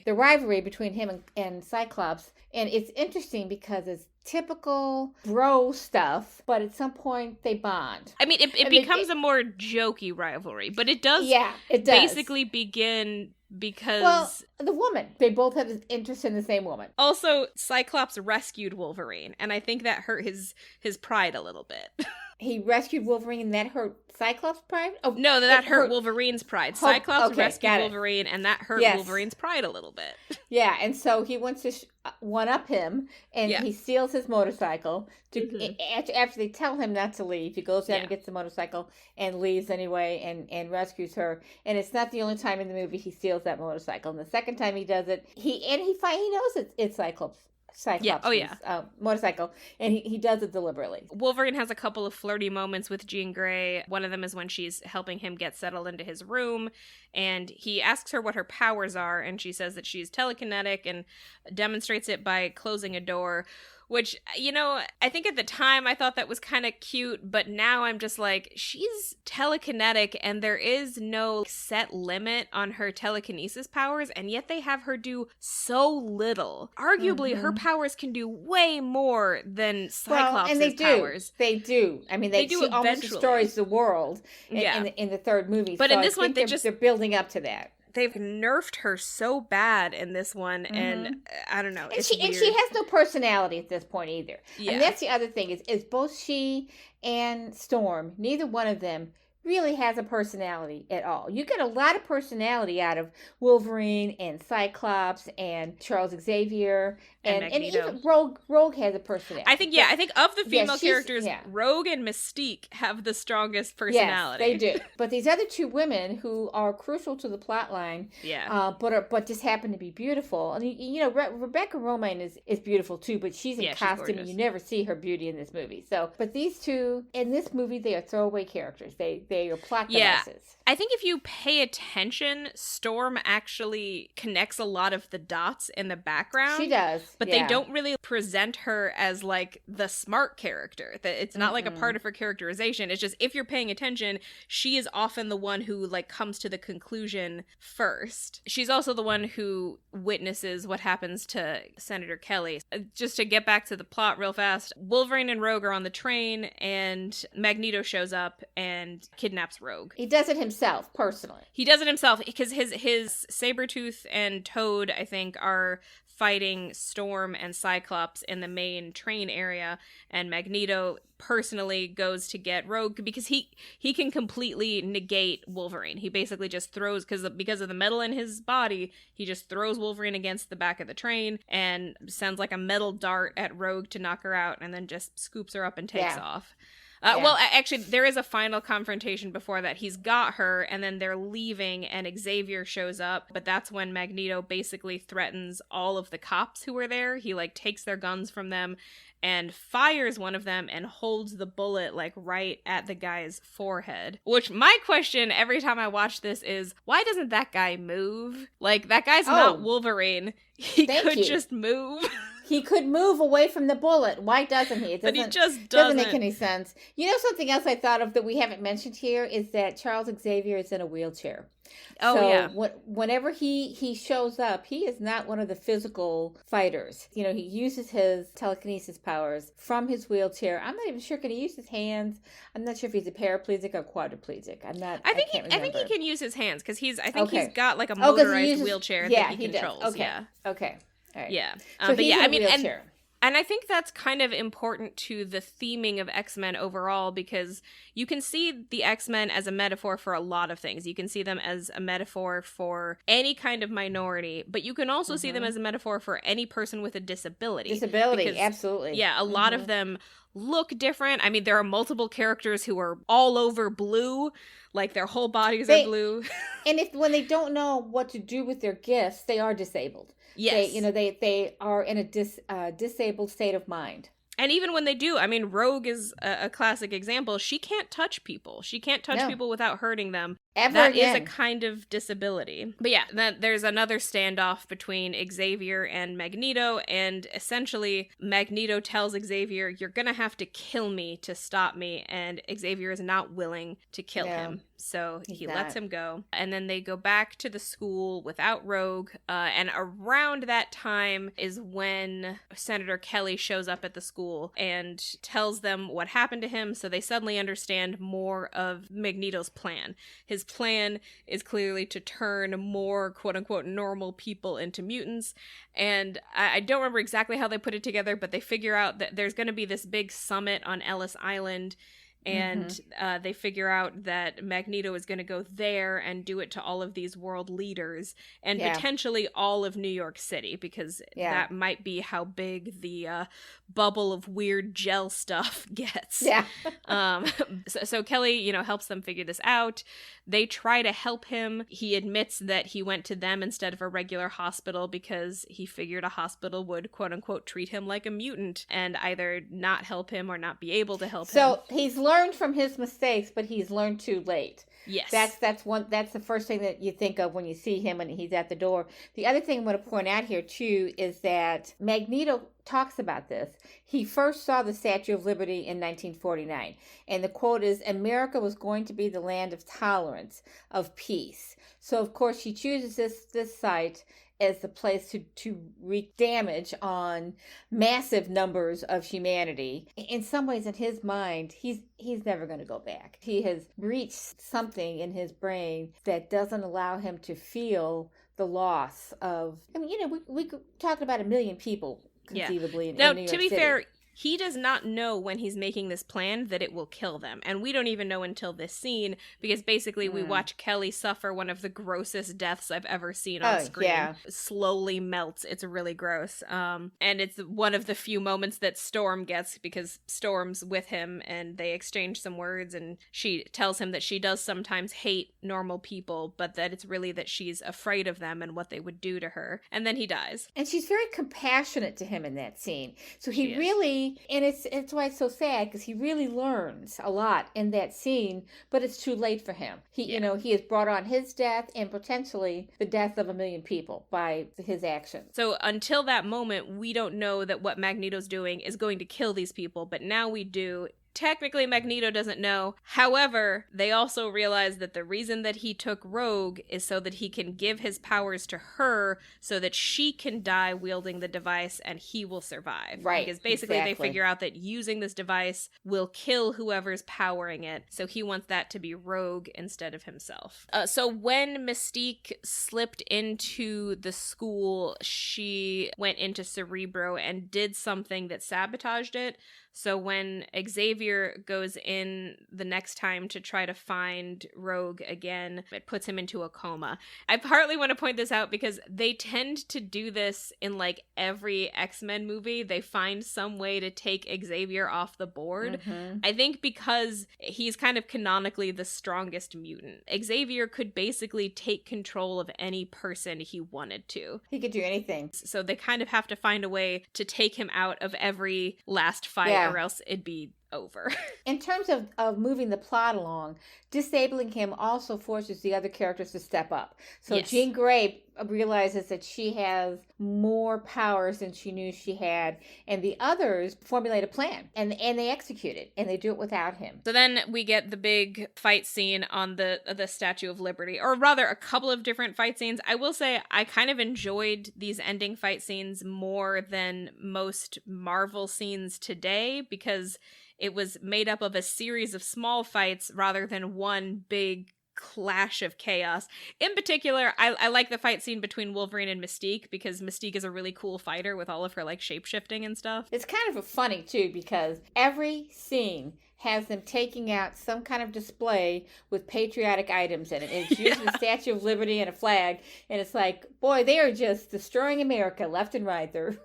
the rivalry between him and Cyclops. And it's interesting because it's typical bro stuff, but at some point they bond. I mean, it becomes a more jokey rivalry, but it does basically begin because... Well, the woman. They both have this interest in the same woman. Also, Cyclops rescued Wolverine, and I think that hurt his pride a little bit. He rescued Wolverine and that hurt Cyclops' pride? Oh, no, that hurt Wolverine's pride. Cyclops rescued Wolverine and that hurt Wolverine's pride a little bit. Yeah, and so he wants to one-up him, and he steals his motorcycle. After they tell him not to leave, he goes down and gets the motorcycle and leaves anyway and rescues her. And it's not the only time in the movie he steals that motorcycle. And the second time he does it, he knows it's Cyclops' motorcycle, and he does it deliberately. Wolverine has a couple of flirty moments with Jean Grey. One of them is when she's helping him get settled into his room, and he asks her what her powers are, and she says that she's telekinetic and demonstrates it by closing a door. Which, you know, I think at the time I thought that was kind of cute, but now I'm just like, she's telekinetic and there is no set limit on her telekinesis powers, and yet they have her do so little. Arguably, her powers can do way more than Cyclops' powers. They do. I mean, she almost destroys the world in the third movie. But in this one, they're building up to that. They've nerfed her so bad in this one, and I don't know. And she has no personality at this point either. Yeah. And that's the other thing is both she and Storm, neither one of them really has a personality at all. You get a lot of personality out of Wolverine and Cyclops and Charles Xavier and even Rogue has a personality. I think of the female characters, Rogue and Mystique have the strongest personality. Yes, they do. But these other two women who are crucial to the plot line, but just happen to be beautiful. And you know, Rebecca Romijn is beautiful too, but she's in costume and you never see her beauty in this movie. So, but these two in this movie, they are throwaway characters. They they are plot devices. I think if you pay attention, Storm actually connects a lot of the dots in the background. She does. But they don't really present her as like the smart character. That it's not like a part of her characterization. It's just if you're paying attention, she is often the one who like comes to the conclusion first. She's also the one who witnesses what happens to Senator Kelly. Just to get back to the plot real fast, Wolverine and Rogue are on the train and Magneto shows up and kidnaps Rogue. He does it himself, personally. He does it himself because his Sabretooth and Toad, I think, are fighting Storm and Cyclops in the main train area, and Magneto personally goes to get Rogue because he can completely negate Wolverine. He basically just throws, because of the metal in his body, he just throws Wolverine against the back of the train and sends like a metal dart at Rogue to knock her out, and then just scoops her up and takes off. Well, actually, there is a final confrontation before that. He's got her, and then they're leaving, and Xavier shows up. But that's when Magneto basically threatens all of the cops who were there. He, like, takes their guns from them and fires one of them and holds the bullet, like, right at the guy's forehead. Which, my question every time I watch this is, why doesn't that guy move? Like, that guy's not Wolverine. He could just move. He could move away from the bullet. Why doesn't he? But he just doesn't make any sense. You know, something else I thought of that we haven't mentioned here is that Charles Xavier is in a wheelchair. Whenever he shows up, he is not one of the physical fighters. You know, he uses his telekinesis powers from his wheelchair. I'm not even sure, can he use his hands? I'm not sure if he's a paraplegic or quadriplegic. I think he can use his hands because he's got like a motorized wheelchair that he controls. Does. Okay. All right. Yeah. So he's in a wheelchair. And I think that's kind of important to the theming of X-Men overall, because you can see the X-Men as a metaphor for a lot of things. You can see them as a metaphor for any kind of minority, but you can also see them as a metaphor for any person with a disability. Absolutely. Yeah, a lot of them look different. I mean, there are multiple characters who are all over blue, like their whole bodies are blue. And when they don't know what to do with their gifts, they are disabled. Yes. They are in a disabled state of mind. And even when they do, I mean, Rogue is a classic example. She can't touch people. She can't touch people without hurting them. That is a kind of disability. But yeah, there's another standoff between Xavier and Magneto, and essentially Magneto tells Xavier, you're gonna have to kill me to stop me, and Xavier is not willing to kill him. So he lets him go. And then they go back to the school without Rogue, and around that time is when Senator Kelly shows up at the school and tells them what happened to him, so they suddenly understand more of Magneto's plan. His plan is clearly to turn more quote-unquote normal people into mutants, and I don't remember exactly how they put it together, but they figure out that there's going to be this big summit on Ellis Island, and they figure out that Magneto is going to go there and do it to all of these world leaders and potentially all of New York City, because that might be how big the bubble of weird gel stuff gets. So Kelly, helps them figure this out. They try to help him. He admits that he went to them instead of a regular hospital because he figured a hospital would quote unquote treat him like a mutant and either not help him or not be able to help him. So he's learned from his mistakes, but he's learned too late. Yes. That's the first thing that you think of when you see him and he's at the door. The other thing I want to point out here too is that Magneto talks about this. He first saw the Statue of Liberty in 1949, and the quote is, "America was going to be the land of tolerance, of peace." So of course he chooses this site as the place to wreak damage on massive numbers of humanity. In some ways, in his mind, he's never going to go back. He has reached something in his brain that doesn't allow him to feel the loss of, we talked about 1 million people conceivably in New York City. Now, to be fair, he does not know when he's making this plan that it will kill them. And we don't even know until this scene, because basically we watch Kelly suffer one of the grossest deaths I've ever seen on screen. Yeah. Slowly melts. It's really gross. And it's one of the few moments that Storm gets, because Storm's with him and they exchange some words, and she tells him that she does sometimes hate normal people, but that it's really that she's afraid of them and what they would do to her. And then he dies. And she's very compassionate to him in that scene. So he really And it's why it's so sad, because he really learns a lot in that scene, but it's too late for him. He he has brought on his death and potentially the death of 1 million people by his actions. So until that moment, we don't know that what Magneto's doing is going to kill these people, but now we do. Technically, Magneto doesn't know. However, they also realize that the reason that he took Rogue is so that he can give his powers to her so that she can die wielding the device and he will survive. Right. Because basically they figure out that using this device will kill whoever's powering it. So he wants that to be Rogue instead of himself. So when Mystique slipped into the school, she went into Cerebro and did something that sabotaged it. So when Xavier goes in the next time to try to find Rogue again, it puts him into a coma. I partly want to point this out because they tend to do this in like every X-Men movie. They find some way to take Xavier off the board. Mm-hmm. I think because he's kind of canonically the strongest mutant. Xavier could basically take control of any person he wanted to. He could do anything. So they kind of have to find a way to take him out of every last fight. Or else it'd be over. In terms of moving the plot along, disabling him also forces the other characters to step up. So Jean Grey realizes that she has more powers than she knew she had, and the others formulate a plan, and they execute it, and they do it without him. So then we get the big fight scene on the Statue of Liberty, or rather a couple of different fight scenes. I will say I kind of enjoyed these ending fight scenes more than most Marvel scenes today, because it was made up of a series of small fights rather than one big clash of chaos. In particular, I like the fight scene between Wolverine and Mystique, because Mystique is a really cool fighter with all of her like shape-shifting and stuff. It's kind of funny too, because every scene has them taking out some kind of display with patriotic items in it. And it's usually the Statue of Liberty and a flag. And it's like, boy, they are just destroying America left and right. They're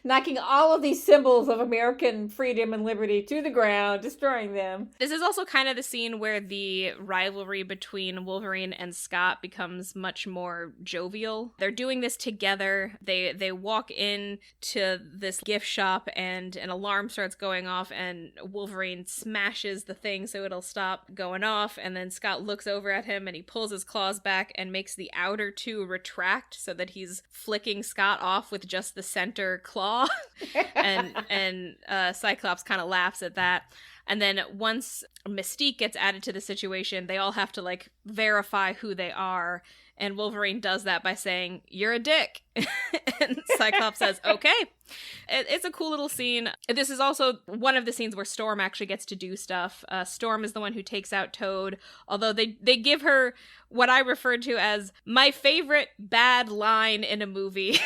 knocking all of these symbols of American freedom and liberty to the ground, destroying them. This is also kind of the scene where the rivalry between Wolverine and Scott becomes much more jovial. They're doing this together. They walk in to this gift shop and an alarm starts going off and Wolverine smashes the thing so it'll stop going off, and then Scott looks over at him and he pulls his claws back and makes the outer two retract so that he's flicking Scott off with just the center claw. and Cyclops kind of laughs at that. And then once Mystique gets added to the situation, they all have to like verify who they are. And Wolverine does that by saying, "You're a dick." And Cyclops says, "Okay." It's a cool little scene. This is also one of the scenes where Storm actually gets to do stuff. Storm is the one who takes out Toad, although they give her what I referred to as my favorite bad line in a movie.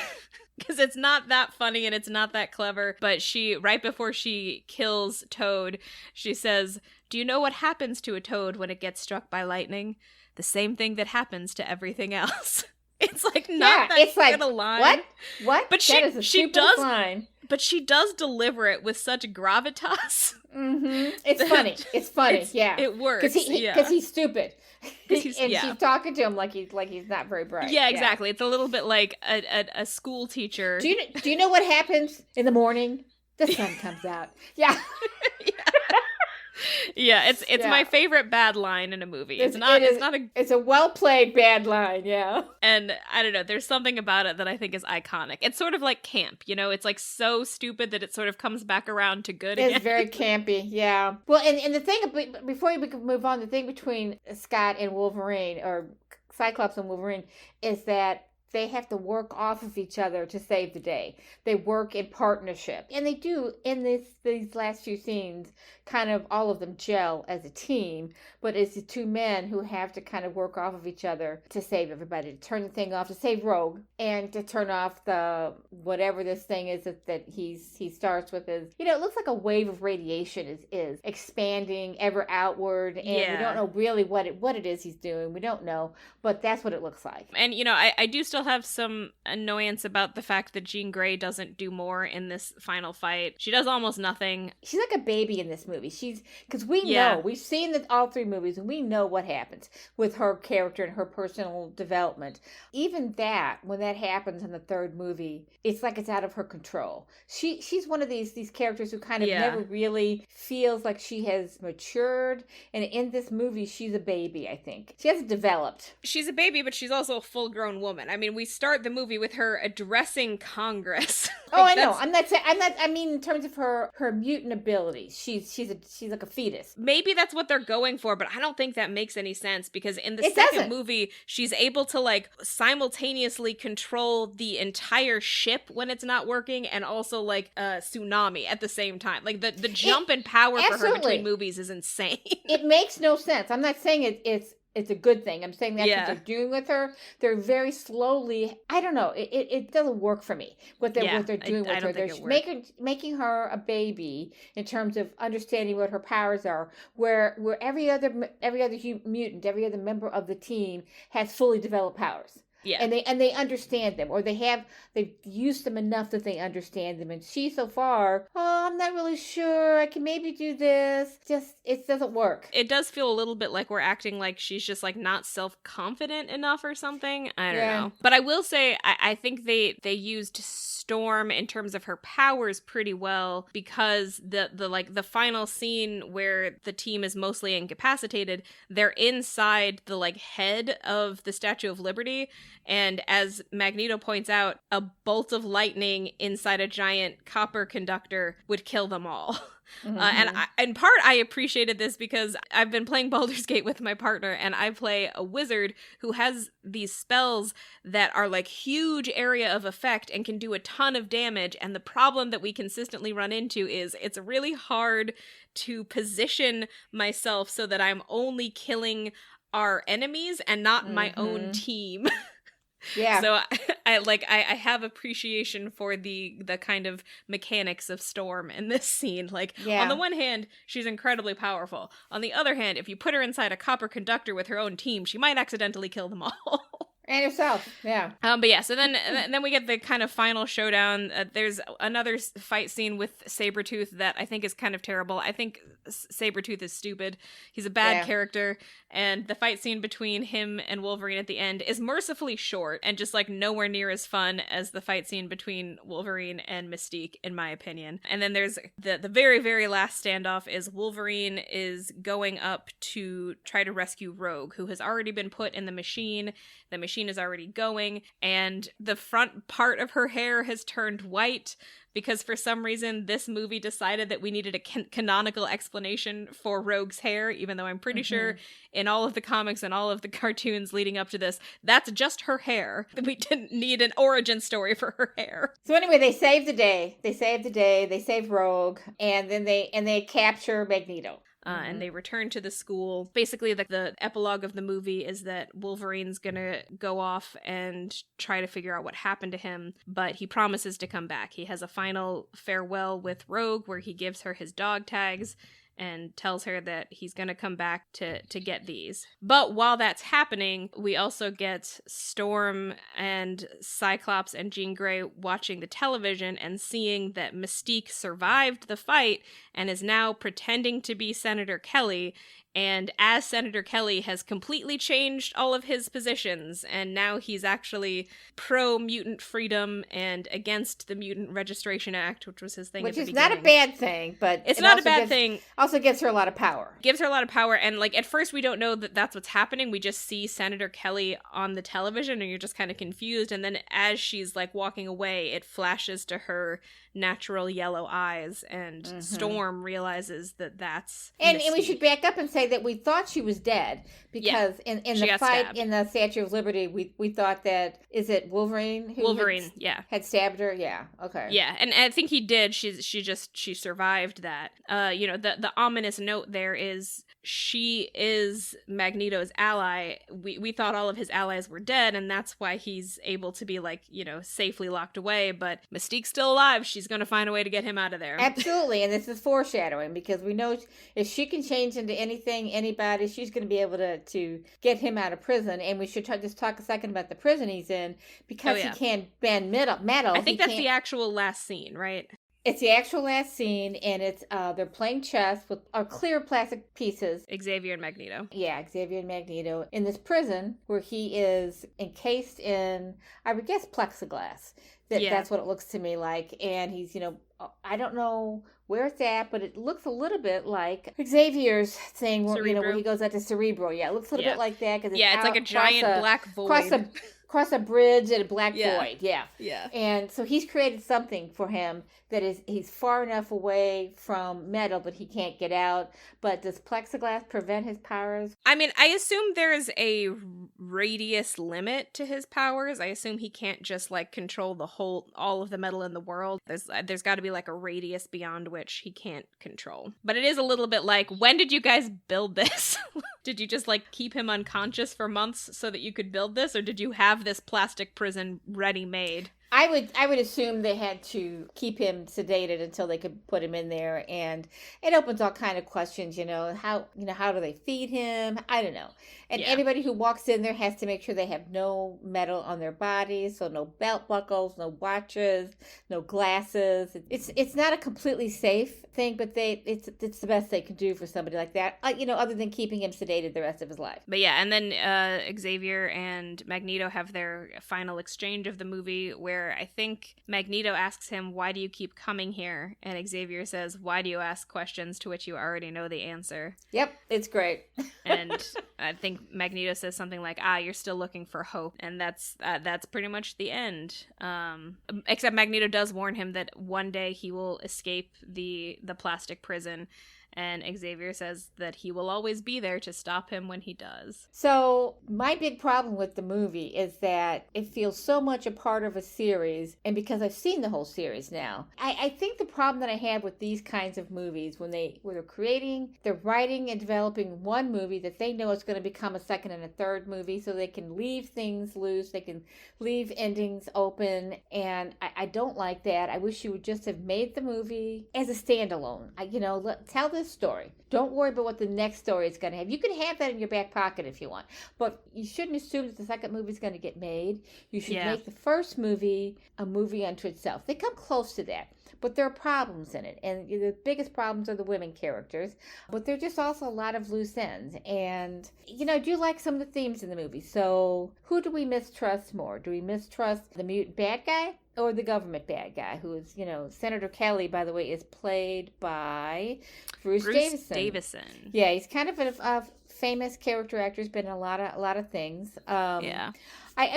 Because it's not that funny and it's not that clever. But she, right before she kills Toad, she says, "Do you know what happens to a toad when it gets struck by lightning? The same thing that happens to everything else." It's like not that it's like, a line. What? But she does line. But she does deliver it with such gravitas. Mm-hmm. It's funny. It's funny. It works. Because he's stupid. And she's talking to him like he's not very bright. Yeah, exactly. It's a little bit like a school teacher. Do you know what happens in the morning? The sun comes out. Yeah. Yeah, it's my favorite bad line in a movie. It's a well played bad line, yeah. And I don't know, there's something about it that I think is iconic. It's sort of like camp, you know, it's like so stupid that it sort of comes back around to good again. It's very campy, yeah. Well, and the thing, before we can move on, the thing between Scott and Wolverine, or Cyclops and Wolverine, is that they have to work off of each other to save the day. They work in partnership. And they do, in these last few scenes, kind of all of them gel as a team, but it's the two men who have to kind of work off of each other to save everybody, to turn the thing off, to save Rogue, and to turn off the whatever this thing is that he starts with is, you know, it looks like a wave of radiation is expanding ever outward, and we don't know really what it is he's doing. We don't know, but that's what it looks like. And, you know, I do still have some annoyance about the fact that Jean Grey doesn't do more in this final fight. She does almost nothing. She's like a baby in this movie. Because we know, we've seen all 3 movies, and we know what happens with her character and her personal development. Even that, when that happens in the 3rd movie, it's like it's out of her control. She's one of these characters who kind of never really feels like she has matured. And in this movie, she's a baby, I think. She hasn't developed. She's a baby, but she's also a full-grown woman. I mean, we start the movie with her addressing Congress. I know. I mean, in terms of her mutant abilities, she's like a fetus. Maybe that's what they're going for, but I don't think that makes any sense, because in the second movie, she's able to like simultaneously control the entire ship when it's not working, and also like a tsunami at the same time. Like the jump in power for her between movies is insane. It makes no sense. I'm not saying it's a good thing. I'm saying that's what they're doing with her. They're very slowly, I don't know, it doesn't work for me, what they're doing with her. They're making her a baby in terms of understanding what her powers are, where every other mutant, every other member of the team has fully developed powers. Yeah. And they understand them, or they've used them enough that they understand them. And she, so far, I'm not really sure. I can maybe do this. It doesn't work. It does feel a little bit like we're acting like she's just like not self-confident enough or something. I don't know. But I will say, I think they used Storm in terms of her powers pretty well, because the final scene where the team is mostly incapacitated, they're inside the like head of the Statue of Liberty. And as Magneto points out, a bolt of lightning inside a giant copper conductor would kill them all. Mm-hmm. And in part, I appreciated this because I've been playing Baldur's Gate with my partner, and I play a wizard who has these spells that are like huge area of effect and can do a ton of damage. And the problem that we consistently run into is it's really hard to position myself so that I'm only killing our enemies and not my own team. Yeah. So I have appreciation for the kind of mechanics of Storm in this scene. Like, on the one hand, she's incredibly powerful. On the other hand, if you put her inside a copper conductor with her own team, she might accidentally kill them all. And herself, yeah. But yeah, so then we get the kind of final showdown. There's another fight scene with Sabretooth that I think is kind of terrible. I think Sabretooth is stupid. He's a bad character. And the fight scene between him and Wolverine at the end is mercifully short and just like nowhere near as fun as the fight scene between Wolverine and Mystique, in my opinion. And then there's the very, very last standoff is Wolverine is going up to try to rescue Rogue, who has already been put in the machine. The machine is already going, and the front part of her hair has turned white because for some reason this movie decided that we needed a canonical explanation for Rogue's hair, even though I'm pretty sure in all of the comics and all of the cartoons leading up to this, that's just her hair. We didn't need an origin story for her hair. So anyway, they saved the day. They saved Rogue, and then they capture Magneto. And they return to the school. Basically, the epilogue of the movie is that Wolverine's gonna go off and try to figure out what happened to him, but he promises to come back. He has a final farewell with Rogue where he gives her his dog tags and tells her that he's going to come back to get these. But while that's happening, we also get Storm and Cyclops and Jean Grey watching the television and seeing that Mystique survived the fight and is now pretending to be Senator Kelly. And as Senator Kelly has completely changed all of his positions, and now he's actually pro-mutant freedom and against the Mutant Registration Act, which was his thing at the beginning. Which is not a bad thing, but it's not a bad thing. Also gives her a lot of power. Gives her a lot of power, and like at first we don't know that that's what's happening. We just see Senator Kelly on the television, and you're just kind of confused. And then as she's like walking away, it flashes to her natural yellow eyes, and Storm realizes that that's and we should back up and say that we thought she was dead because in the fight stabbed. In the Statue of Liberty we thought that, is it Wolverine who had stabbed her? Yeah, okay. Yeah, and I think he did. She survived that. The ominous note there is she is Magneto's ally. We thought all of his allies were dead, and that's why he's able to be, like, you know, safely locked away, but Mystique's still alive. She's going to find a way to get him out of there. Absolutely, and this is foreshadowing, because we know if she can change into anything, anybody, she's going to be able to get him out of prison. And we should just talk a second about the prison he's in, because he can't bend metal. I think that's the actual last scene, right? It's the actual last scene, and it's they're playing chess with clear plastic pieces. Xavier and Magneto. Yeah, Xavier and Magneto in this prison where he is encased in, I would guess, plexiglass. That's what it looks to me like. And he's, you know, I don't know where it's at, but it looks a little bit like Xavier's thing, where, you know, where he goes out to Cerebro. Yeah, it looks a little bit like that. Cause it's like a giant black void. Across a bridge at a black void. Yeah. And so he's created something for him that he's far enough away from metal that he can't get out. But does plexiglass prevent his powers? I mean, I assume there's a radius limit to his powers. I assume he can't just, like, control all of the metal in the world. There's got to be, like, a radius beyond which he can't control. But it is a little bit like, when did you guys build this? Did you just, like, keep him unconscious for months so that you could build this? Or did you have this plastic prison ready-made? I would assume they had to keep him sedated until they could put him in there, and it opens all kind of questions. How do they feed him? I don't know. And anybody who walks in there has to make sure they have no metal on their bodies, so no belt buckles, no watches, no glasses. It's not a completely safe thing, but it's the best they can do for somebody like that. Other than keeping him sedated the rest of his life. But yeah, and then Xavier and Magneto have their final exchange of the movie, where I think Magneto asks him, "Why do you keep coming here?" And Xavier says, "Why do you ask questions to which you already know the answer?" Yep, it's great. And I think Magneto says something like, "You're still looking for hope," and that's pretty much the end. Except Magneto does warn him that one day he will escape the plastic prison. And Xavier says that he will always be there to stop him when he does. So my big problem with the movie is that it feels so much a part of a series. And because I've seen the whole series now, I think the problem that I have with these kinds of movies, when they're writing and developing one movie that they know is going to become a second and a third movie, so they can leave things loose, they can leave endings open. And I don't like that. I wish you would just have made the movie as a standalone. Tell this story. Don't worry about what the next story is going to have. You can have that in your back pocket if you want, but you shouldn't assume that the second movie is going to get made. You should make the first movie a movie unto itself. They come close to that, but there are problems in it, and the biggest problems are the women characters, but there are just also a lot of loose ends. And I do like some of the themes in the movie. So who do we mistrust more? Do we mistrust the mutant bad guy or the government bad guy, who is, Senator Kelly, by the way, is played by Bruce Davison. Yeah, he's kind of a famous character actor. He's been in a lot of things. I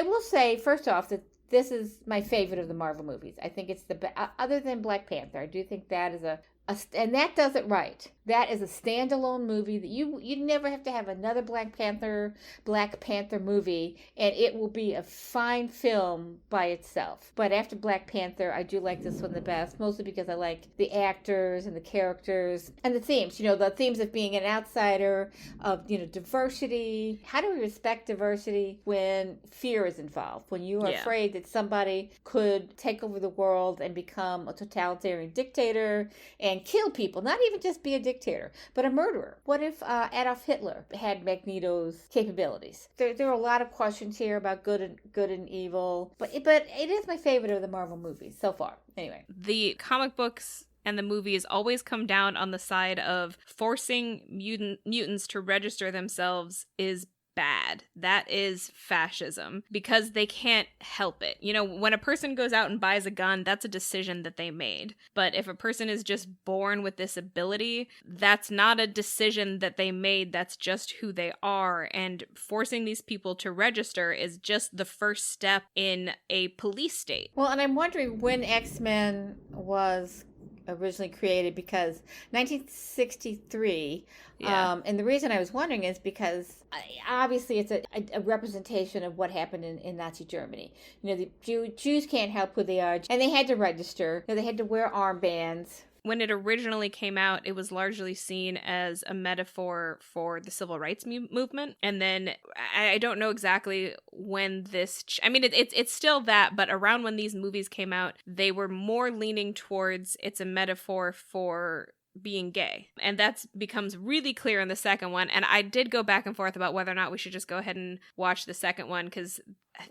will say, first off, that this is my favorite of the Marvel movies. I think it's other than Black Panther. I do think that is and that does it right. That is a standalone movie that you never have to have another Black Panther movie, and it will be a fine film by itself. But after Black Panther, I do like this one the best, mostly because I like the actors and the characters and the themes. The themes of being an outsider, of diversity. How do we respect diversity when fear is involved? When you are afraid that somebody could take over the world and become a totalitarian dictator and kill people, not even just be a dictator, but a murderer. What if Adolf Hitler had Magneto's capabilities? There are a lot of questions here about good and evil, but it is my favorite of the Marvel movies so far. Anyway, the comic books and the movies always come down on the side of forcing mutants to register themselves is bad. That is fascism, because they can't help it. When a person goes out and buys a gun, that's a decision that they made. But if a person is just born with this ability, that's not a decision that they made. That's just who they are. And forcing these people to register is just the first step in a police state. Well, and I'm wondering when X-Men was originally created, because 1963, and the reason I was wondering is because obviously it's a representation of what happened in Nazi Germany. The Jews can't help who they are, and they had to register. They had to wear armbands When it originally came out, it was largely seen as a metaphor for the civil rights movement. And then I don't know exactly when this... it's still that, but around when these movies came out, they were more leaning towards it's a metaphor for being gay. And that becomes really clear in the second one. And I did go back and forth about whether or not we should just go ahead and watch the second one, because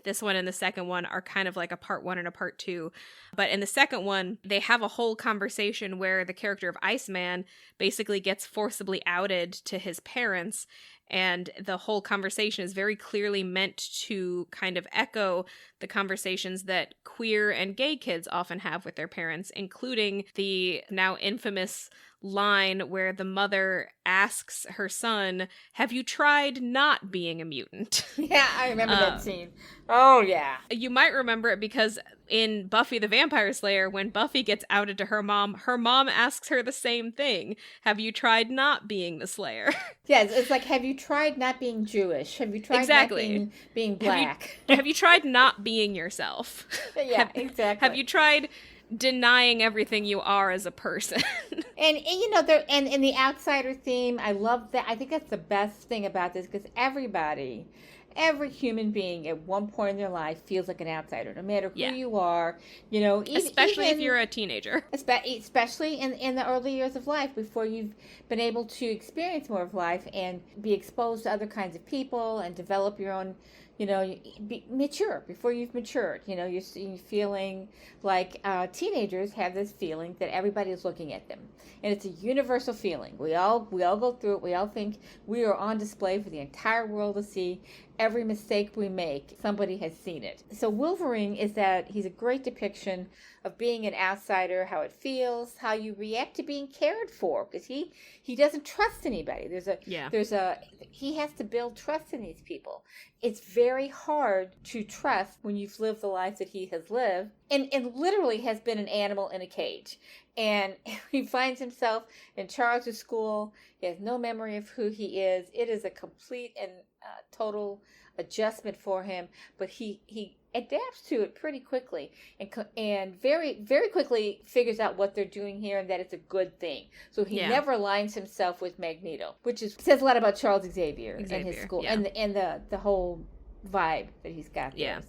this one and the second one are kind of like a part one and a part two. But in the second one, they have a whole conversation where the character of Iceman basically gets forcibly outed to his parents. And the whole conversation is very clearly meant to kind of echo the conversations that queer and gay kids often have with their parents, including the now infamous line where the mother asks her son, "Have you tried not being a mutant?" Yeah, I remember that scene. Oh, yeah. You might remember it because in Buffy the Vampire Slayer, when Buffy gets outed to her mom asks her the same thing. Have you tried not being the Slayer? Yeah, it's like, have you tried not being Jewish? Have you tried not being black? Have you tried not being yourself? Yeah, exactly. Have you tried denying everything you are as a person? And you know, and the outsider theme, I love that. I think that's the best thing about this, because every human being at one point in their life feels like an outsider, no matter who you are, you know, especially if you're a teenager, especially in the early years of life, before you've been able to experience more of life and be exposed to other kinds of people and develop your own, you know, be mature before you've matured. You know, you're feeling like teenagers have this feeling that everybody is looking at them, and it's a universal feeling. We all go through it. We all think we are on display for the entire world to see. Every mistake we make, somebody has seen it. So Wolverine is that he's a great depiction of being an outsider, how it feels, how you react to being cared for, because he doesn't trust anybody. He has to build trust in these people. It's very hard to trust when you've lived the life that he has lived, and literally has been an animal in a cage. And he finds himself in Charles' school. He has no memory of who he is. It is a complete and total adjustment for him, but he adapts to it pretty quickly, and very, very quickly figures out what they're doing here and that it's a good thing. So he never aligns himself with Magneto, which says a lot about Charles Xavier and his school, and the whole vibe that he's got there.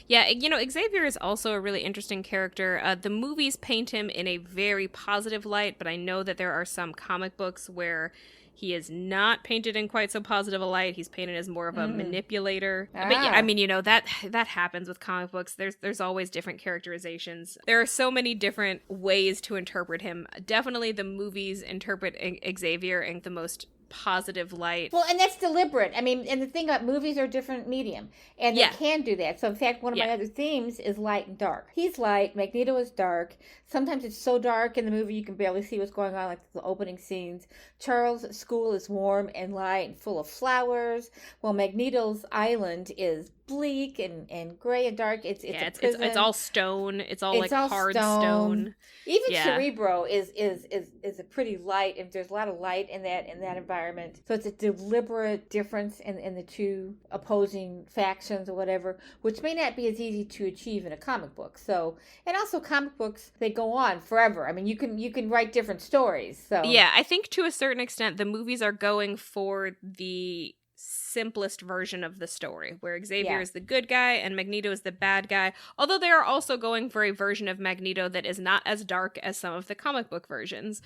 You know, Xavier is also a really interesting character. The movies paint him in a very positive light, but I know that there are some comic books where he is not painted in quite so positive a light. He's painted as more of a manipulator. But yeah, I mean, you know, that happens with comic books. There's always different characterizations. There are so many different ways to interpret him. Definitely the movies interpret Xavier in the most positive light. Well, and that's deliberate. I mean, and the thing about movies are a different medium, and they can do that. So in fact, one of my other themes is light and dark. He's light, Magneto is dark. Sometimes it's so dark in the movie you can barely see what's going on, like the opening scenes. Charles' school is warm and light and full of flowers, while Magneto's island is bleak and gray and dark. It's it's all stone. It's all hard stone. Even Cerebro is a pretty light, and there's a lot of light in that environment. So it's a deliberate difference in the two opposing factions or whatever, which may not be as easy to achieve in a comic book. So, and also comic books, they go on forever. I mean, you can write different stories. So yeah, I think to a certain extent the movies are going for the simplest version of the story, where Xavier is the good guy and Magneto is the bad guy, although they are also going for a version of Magneto that is not as dark as some of the comic book versions.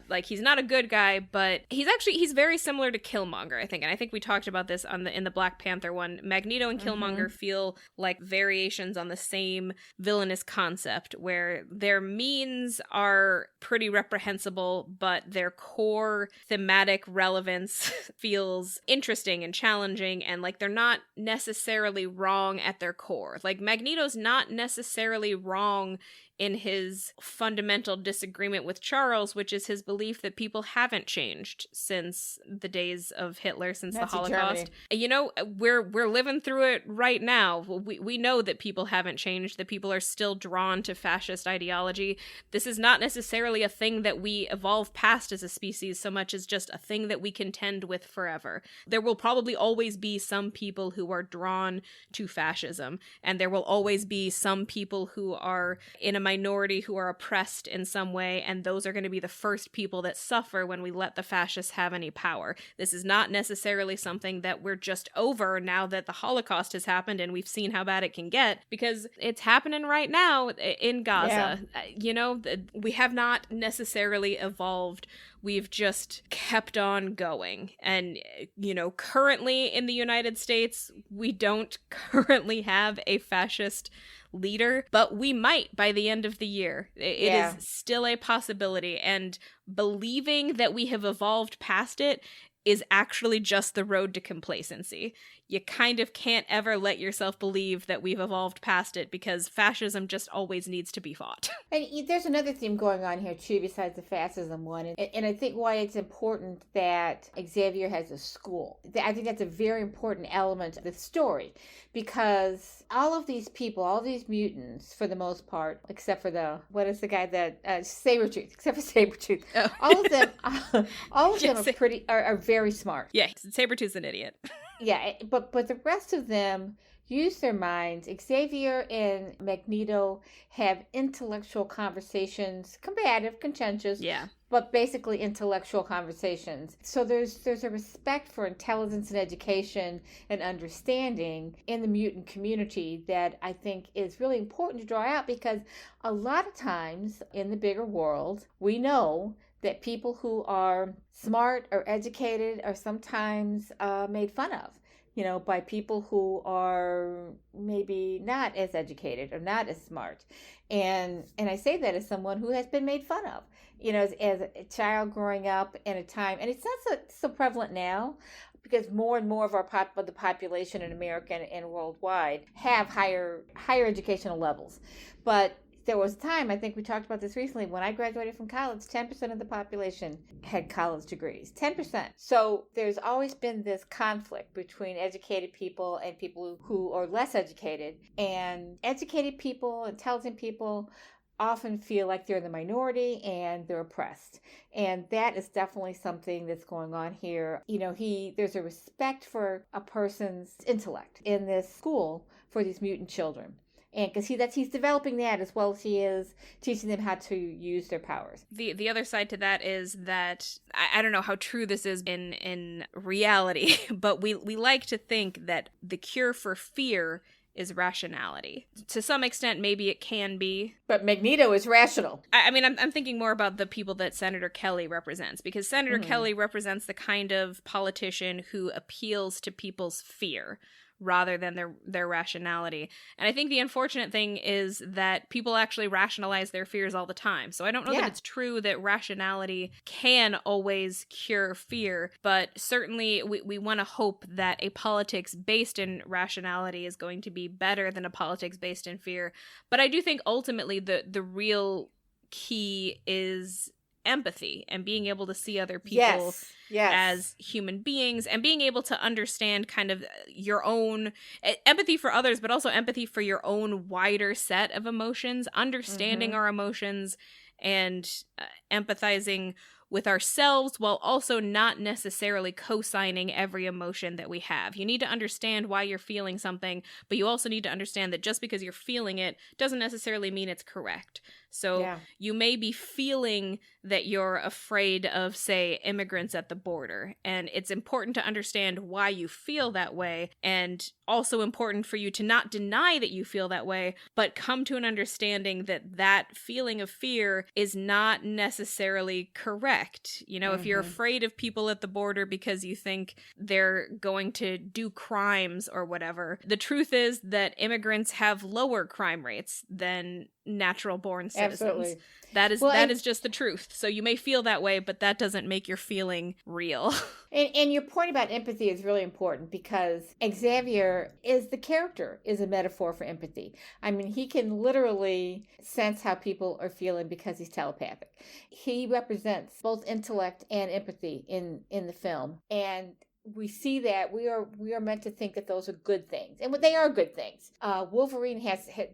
Like, he's not a good guy, but he's very similar to Killmonger, I think, and I think we talked about this in the Black Panther one. Magneto and Killmonger feel like variations on the same villainous concept, where their means are pretty reprehensible, but their core thematic relevance feels interesting and challenging, and like they're not necessarily wrong at their core. Like, Magneto's not necessarily wrong in his fundamental disagreement with Charles, which is his belief that people haven't changed since the days of Hitler, since the Holocaust. You know, we're living through it right now. We know that people haven't changed, that people are still drawn to fascist ideology. This is not necessarily a thing that we evolve past as a species so much as just a thing that we contend with forever. There will probably always be some people who are drawn to fascism, and there will always be some people who are in a minority who are oppressed in some way, and those are going to be the first people that suffer when we let the fascists have any power. This is not necessarily something that we're just over now that the Holocaust has happened and we've seen how bad it can get, because it's happening right now in Gaza. We have not necessarily evolved. We've just kept on going. And, currently in the United States, we don't currently have a fascist leader, but we might by the end of the year. It is still a possibility. And believing that we have evolved past it is actually just the road to complacency. You kind of can't ever let yourself believe that we've evolved past it, because fascism just always needs to be fought. And there's another theme going on here too, besides the fascism one. And I think why it's important that Xavier has a school. I think that's a very important element of the story, because all of these people, all these mutants, for the most part, except for the guy that, Sabretooth, except for Sabretooth. Oh. All of them are very smart. Yeah, Sabretooth's an idiot. Yeah, but the rest of them use their minds. Xavier and Magneto have intellectual conversations, combative, contentious, but basically intellectual conversations. So there's a respect for intelligence and education and understanding in the mutant community that I think is really important to draw out, because a lot of times in the bigger world, we know that people who are smart or educated are sometimes made fun of, by people who are maybe not as educated or not as smart. And I say that as someone who has been made fun of, as a child growing up in a time, and it's not so prevalent now, because more and more of the population in America and worldwide have higher educational levels. But there was a time, I think we talked about this recently, when I graduated from college, 10% of the population had college degrees. 10%. So there's always been this conflict between educated people and people who are less educated. And educated people, intelligent people, often feel like they're in the minority and they're oppressed. And that is definitely something that's going on here. There's a respect for a person's intellect in this school for these mutant children. And because he's developing that as well as he is teaching them how to use their powers. The other side to that is that I don't know how true this is in reality, but we like to think that the cure for fear is rationality. To some extent, maybe it can be. But Magneto is rational. I mean, I'm thinking more about the people that Senator Kelly represents, because Senator Kelly represents the kind of politician who appeals to people's fear rather than their rationality. And I think the unfortunate thing is that people actually rationalize their fears all the time. So I don't know that it's true that rationality can always cure fear, but certainly we want to hope that a politics based in rationality is going to be better than a politics based in fear. But I do think ultimately the real key is empathy and being able to see other people as human beings, and being able to understand kind of your own empathy for others, but also empathy for your own wider set of emotions, understanding our emotions and empathizing with ourselves while also not necessarily co-signing every emotion that we have. You need to understand why you're feeling something, but you also need to understand that just because you're feeling it doesn't necessarily mean it's correct. So you may be feeling that you're afraid of, say, immigrants at the border, and it's important to understand why you feel that way, and also important for you to not deny that you feel that way, but come to an understanding that that feeling of fear is not necessarily correct. If you're afraid of people at the border because you think they're going to do crimes or whatever, the truth is that immigrants have lower crime rates than natural born citizens. Absolutely. That is just the truth. So you may feel that way, but that doesn't make your feeling real. And your point about empathy is really important, because Xavier is a metaphor for empathy. I mean, he can literally sense how people are feeling because he's telepathic. He represents both intellect and empathy in the film. And we see that we are meant to think that those are good things, and they are good things. Wolverine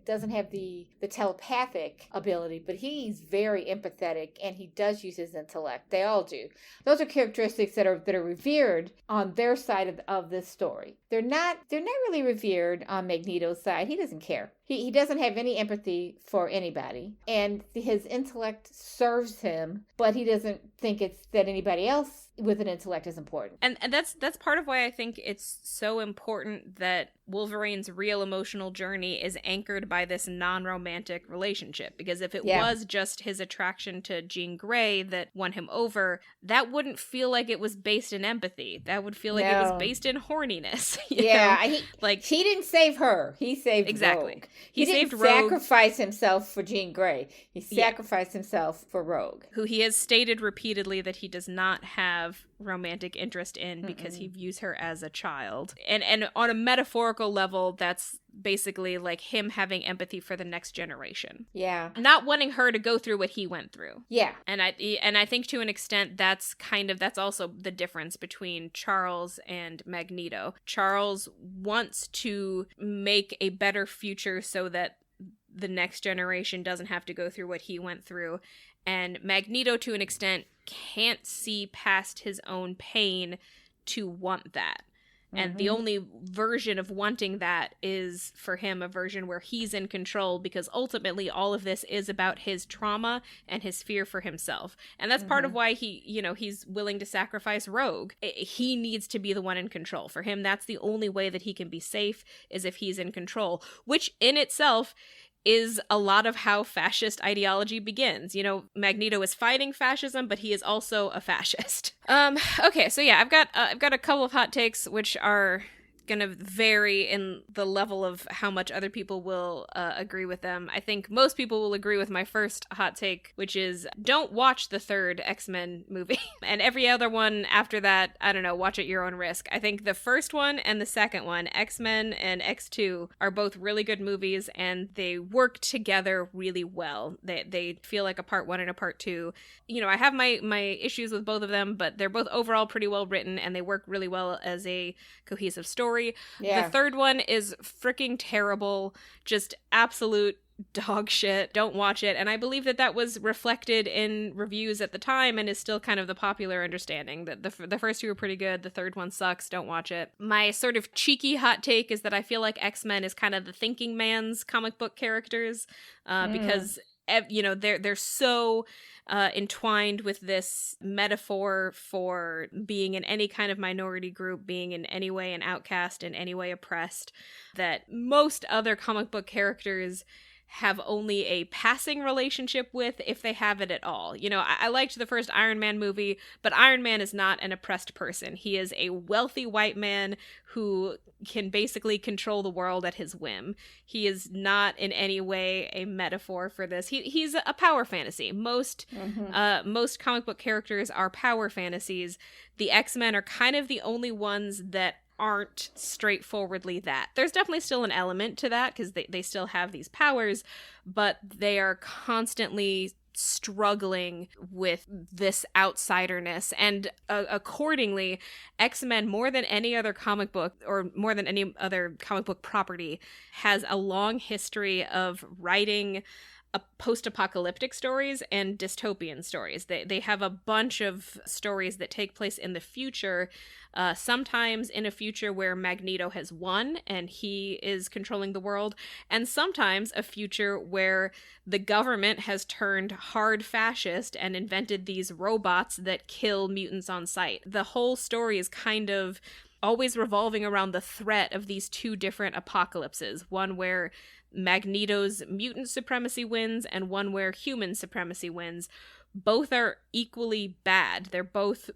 doesn't have the telepathic ability, but he's very empathetic, and he does use his intellect. They all do. Those are characteristics that are revered on their side of this story. They're not really revered on Magneto's side. He doesn't care. He doesn't have any empathy for anybody, and his intellect serves him, but he doesn't think it's that anybody else with an intellect is important. And that's part of why I think it's so important that Wolverine's real emotional journey is anchored by this non-romantic relationship, because if it was just his attraction to Jean Grey that won him over, that wouldn't feel like it was based in empathy. That would feel like it was based in horniness. You know? He didn't save her. He saved Rogue. He saved didn't Rogue, sacrifice himself for Jean Grey. He sacrificed himself for Rogue, who he has stated repeatedly that he does not have romantic interest in because he views her as a child. And on a metaphorical level, that's basically like him having empathy for the next generation. Yeah. Not wanting her to go through what he went through. Yeah. And I think to an extent that's also the difference between Charles and Magneto. Charles wants to make a better future so that the next generation doesn't have to go through what he went through. And Magneto, to an extent, can't see past his own pain to want that. And the only version of wanting that is, for him, a version where he's in control, because ultimately all of this is about his trauma and his fear for himself. And that's part of why he's willing to sacrifice Rogue. He needs to be the one in control. For him, that's the only way that he can be safe, is if he's in control, which in itself is a lot of how fascist ideology begins. You know, Magneto is fighting fascism, but he is also a fascist. Okay, so yeah, I've got a couple of hot takes which are gonna vary in the level of how much other people will agree with them. I think most people will agree with my first hot take, which is don't watch the third X-Men movie. And every other one after that, I don't know, watch at your own risk. I think the first one and the second one, X-Men and X2, are both really good movies, and they work together really well. They feel like a part one and a part two. You know, I have my issues with both of them, but they're both overall pretty well written, and they work really well as a cohesive story. Yeah. The third one is freaking terrible, just absolute dog shit. Don't watch it. And I believe that was reflected in reviews at the time, and is still kind of the popular understanding that the first two are pretty good, the third one sucks, don't watch it. My sort of cheeky hot take is that I feel like X-Men is kind of the thinking man's comic book characters, because you know, they're so entwined with this metaphor for being in any kind of minority group, being in any way an outcast, in any way oppressed, that most other comic book characters have only a passing relationship with, if they have it at all. You know, I liked the first Iron Man movie, but Iron Man is not an oppressed person. He is a wealthy white man who can basically control the world at his whim. He is not in any way a metaphor for this. He's a power fantasy. Most comic book characters are power fantasies. The X-Men are kind of the only ones that aren't straightforwardly that. There's definitely still an element to that, because they still have these powers, but they are constantly struggling with this outsiderness. And accordingly, X-Men, more than any other comic book, or more than any other comic book property, has a long history of writing post-apocalyptic stories and dystopian stories. They have a bunch of stories that take place in the future, sometimes in a future where Magneto has won and he is controlling the world, and sometimes a future where the government has turned hard fascist and invented these robots that kill mutants on sight. The whole story is kind of always revolving around the threat of these two different apocalypses, one where Magneto's mutant supremacy wins and one where human supremacy wins. Both are equally bad. They're both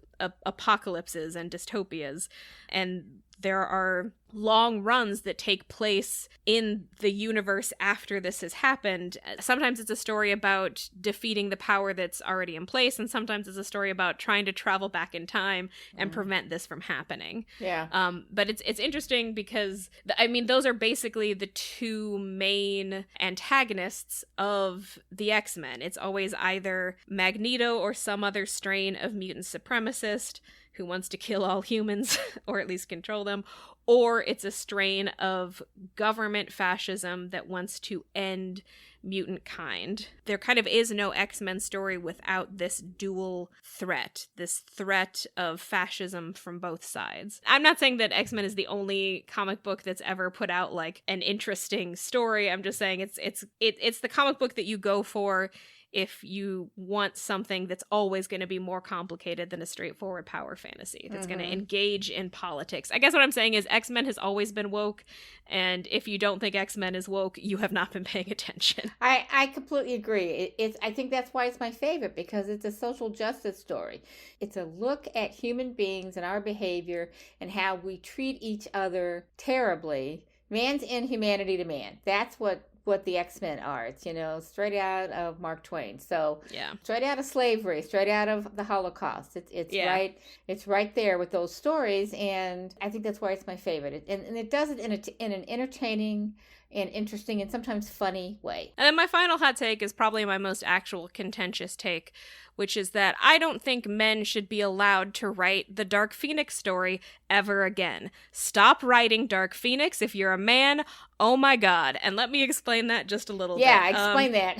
apocalypses and dystopias, and there are long runs that take place in the universe after this has happened. Sometimes it's a story about defeating the power that's already in place, and sometimes it's a story about trying to travel back in time and prevent this from happening. Yeah. But it's interesting because, I mean, those are basically the two main antagonists of the X-Men. It's always either Magneto or some other strain of mutant supremacist who wants to kill all humans, or at least control them, or it's a strain of government fascism that wants to end mutant kind. There kind of is no X-Men story without this dual threat, this threat of fascism from both sides. I'm not saying that X-Men is the only comic book that's ever put out like an interesting story. I'm just saying it's the comic book that you go for if you want something that's always going to be more complicated than a straightforward power fantasy that's going to engage in politics. I guess what I'm saying is X-Men has always been woke, and if you don't think X-Men is woke, you have not been paying attention. I completely agree. I think that's why it's my favorite, because it's a social justice story. It's a look at human beings and our behavior and how we treat each other terribly. Man's inhumanity to man. That's what the X-Men are. It's, straight out of Mark Twain. So yeah, straight out of slavery, straight out of the Holocaust. It's right there with those stories, and I think that's why it's my favorite. And it does it in an entertaining and interesting and sometimes funny way. And then my final hot take is probably my most actual contentious take, which is that I don't think men should be allowed to write the Dark Phoenix story ever again. Stop writing Dark Phoenix if you're a man. Oh my God. And let me explain that just a little bit. Yeah, explain that.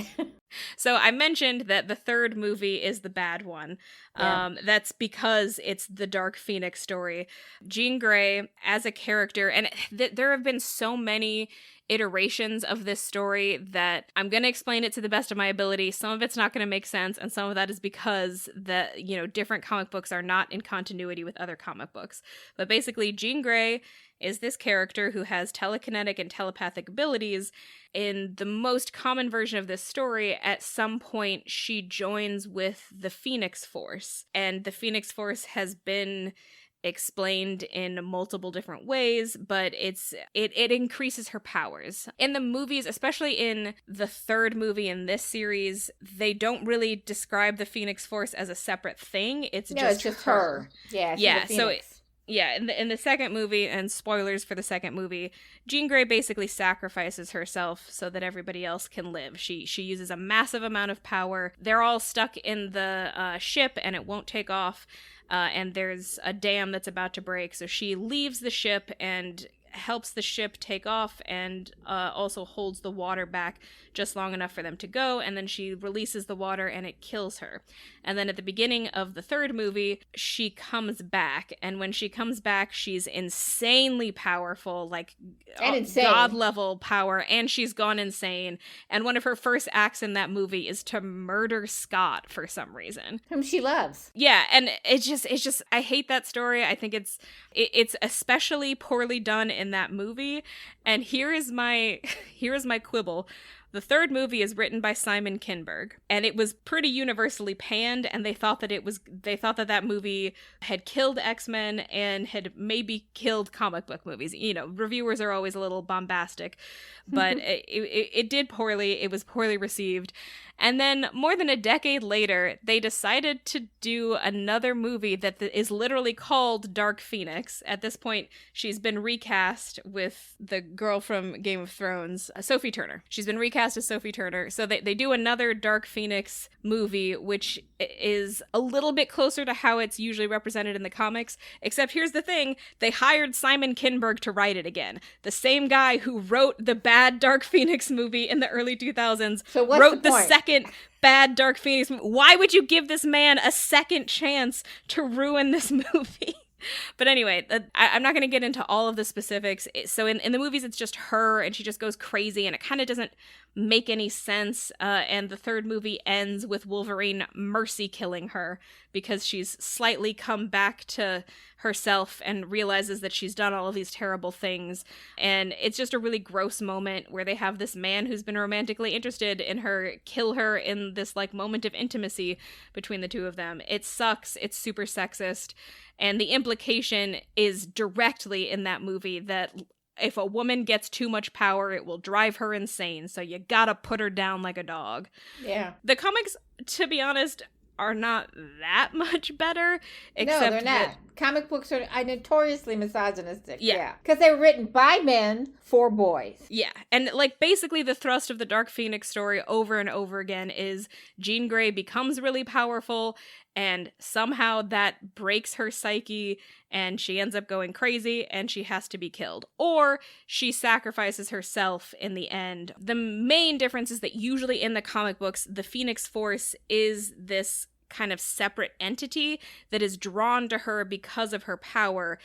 So I mentioned that the third movie is the bad one. Yeah. That's because it's the Dark Phoenix story. Jean Grey as a character, and there have been so many iterations of this story that I'm going to explain it to the best of my ability. Some of it's not going to make sense, and some of that is because different comic books are not in continuity with other comic books. But basically, Jean Grey is this character who has telekinetic and telepathic abilities. In the most common version of this story, at some point she joins with the Phoenix Force, and the Phoenix Force has been explained in multiple different ways, but it increases her powers. In the movies, especially in the third movie in this series, they don't really describe the Phoenix Force as a separate thing. It's just her. Yeah, yeah. So in the second movie, and spoilers for the second movie, Jean Grey basically sacrifices herself so that everybody else can live. She uses a massive amount of power. They're all stuck in the ship, and it won't take off. And there's a dam that's about to break, so she leaves the ship and helps the ship take off, and also holds the water back just long enough for them to go, and then she releases the water and it kills her. And then at the beginning of the third movie, she comes back, and when she comes back, she's insanely powerful, like god level power, and she's gone insane. And one of her first acts in that movie is to murder Scott for some reason, whom she loves. Yeah, and it's just I hate that story. I think it's especially poorly done in that movie. And here is my quibble. The third movie is written by Simon Kinberg, and it was pretty universally panned, and they thought that movie had killed X-Men and had maybe killed comic book movies. Reviewers are always a little bombastic, but it did poorly. It was poorly received. And then more than a decade later, they decided to do another movie that is literally called Dark Phoenix. At this point, she's been recast with the girl from Game of Thrones, Sophie Turner. She's been recast as Sophie Turner. So they do another Dark Phoenix movie, which is a little bit closer to how it's usually represented in the comics. Except here's the thing, they hired Simon Kinberg to write it again. The same guy who wrote the bad Dark Phoenix movie in the early 2000s wrote the second bad Dark Phoenix movie. Why would you give this man a second chance to ruin this movie? But anyway, I'm not going to get into all of the specifics. So in the movies, it's just her, and she just goes crazy, and it kind of doesn't make any sense. And the third movie ends with Wolverine mercy killing her because she's slightly come back to herself and realizes that she's done all of these terrible things. And it's just a really gross moment where they have this man who's been romantically interested in her kill her in this like moment of intimacy between the two of them. It sucks. It's super sexist. And the implication is directly in that movie that if a woman gets too much power, it will drive her insane. So you gotta put her down like a dog. Yeah. The comics, to be honest, are not that much better. Except no, they're not. Comic books are notoriously misogynistic. Yeah. Because they were written by men for boys. Yeah. And like basically the thrust of the Dark Phoenix story over and over again is Jean Grey becomes really powerful and somehow that breaks her psyche and she ends up going crazy and she has to be killed. Or she sacrifices herself in the end. The main difference is that usually in the comic books, the Phoenix Force is this kind of separate entity that is drawn to her because of her power.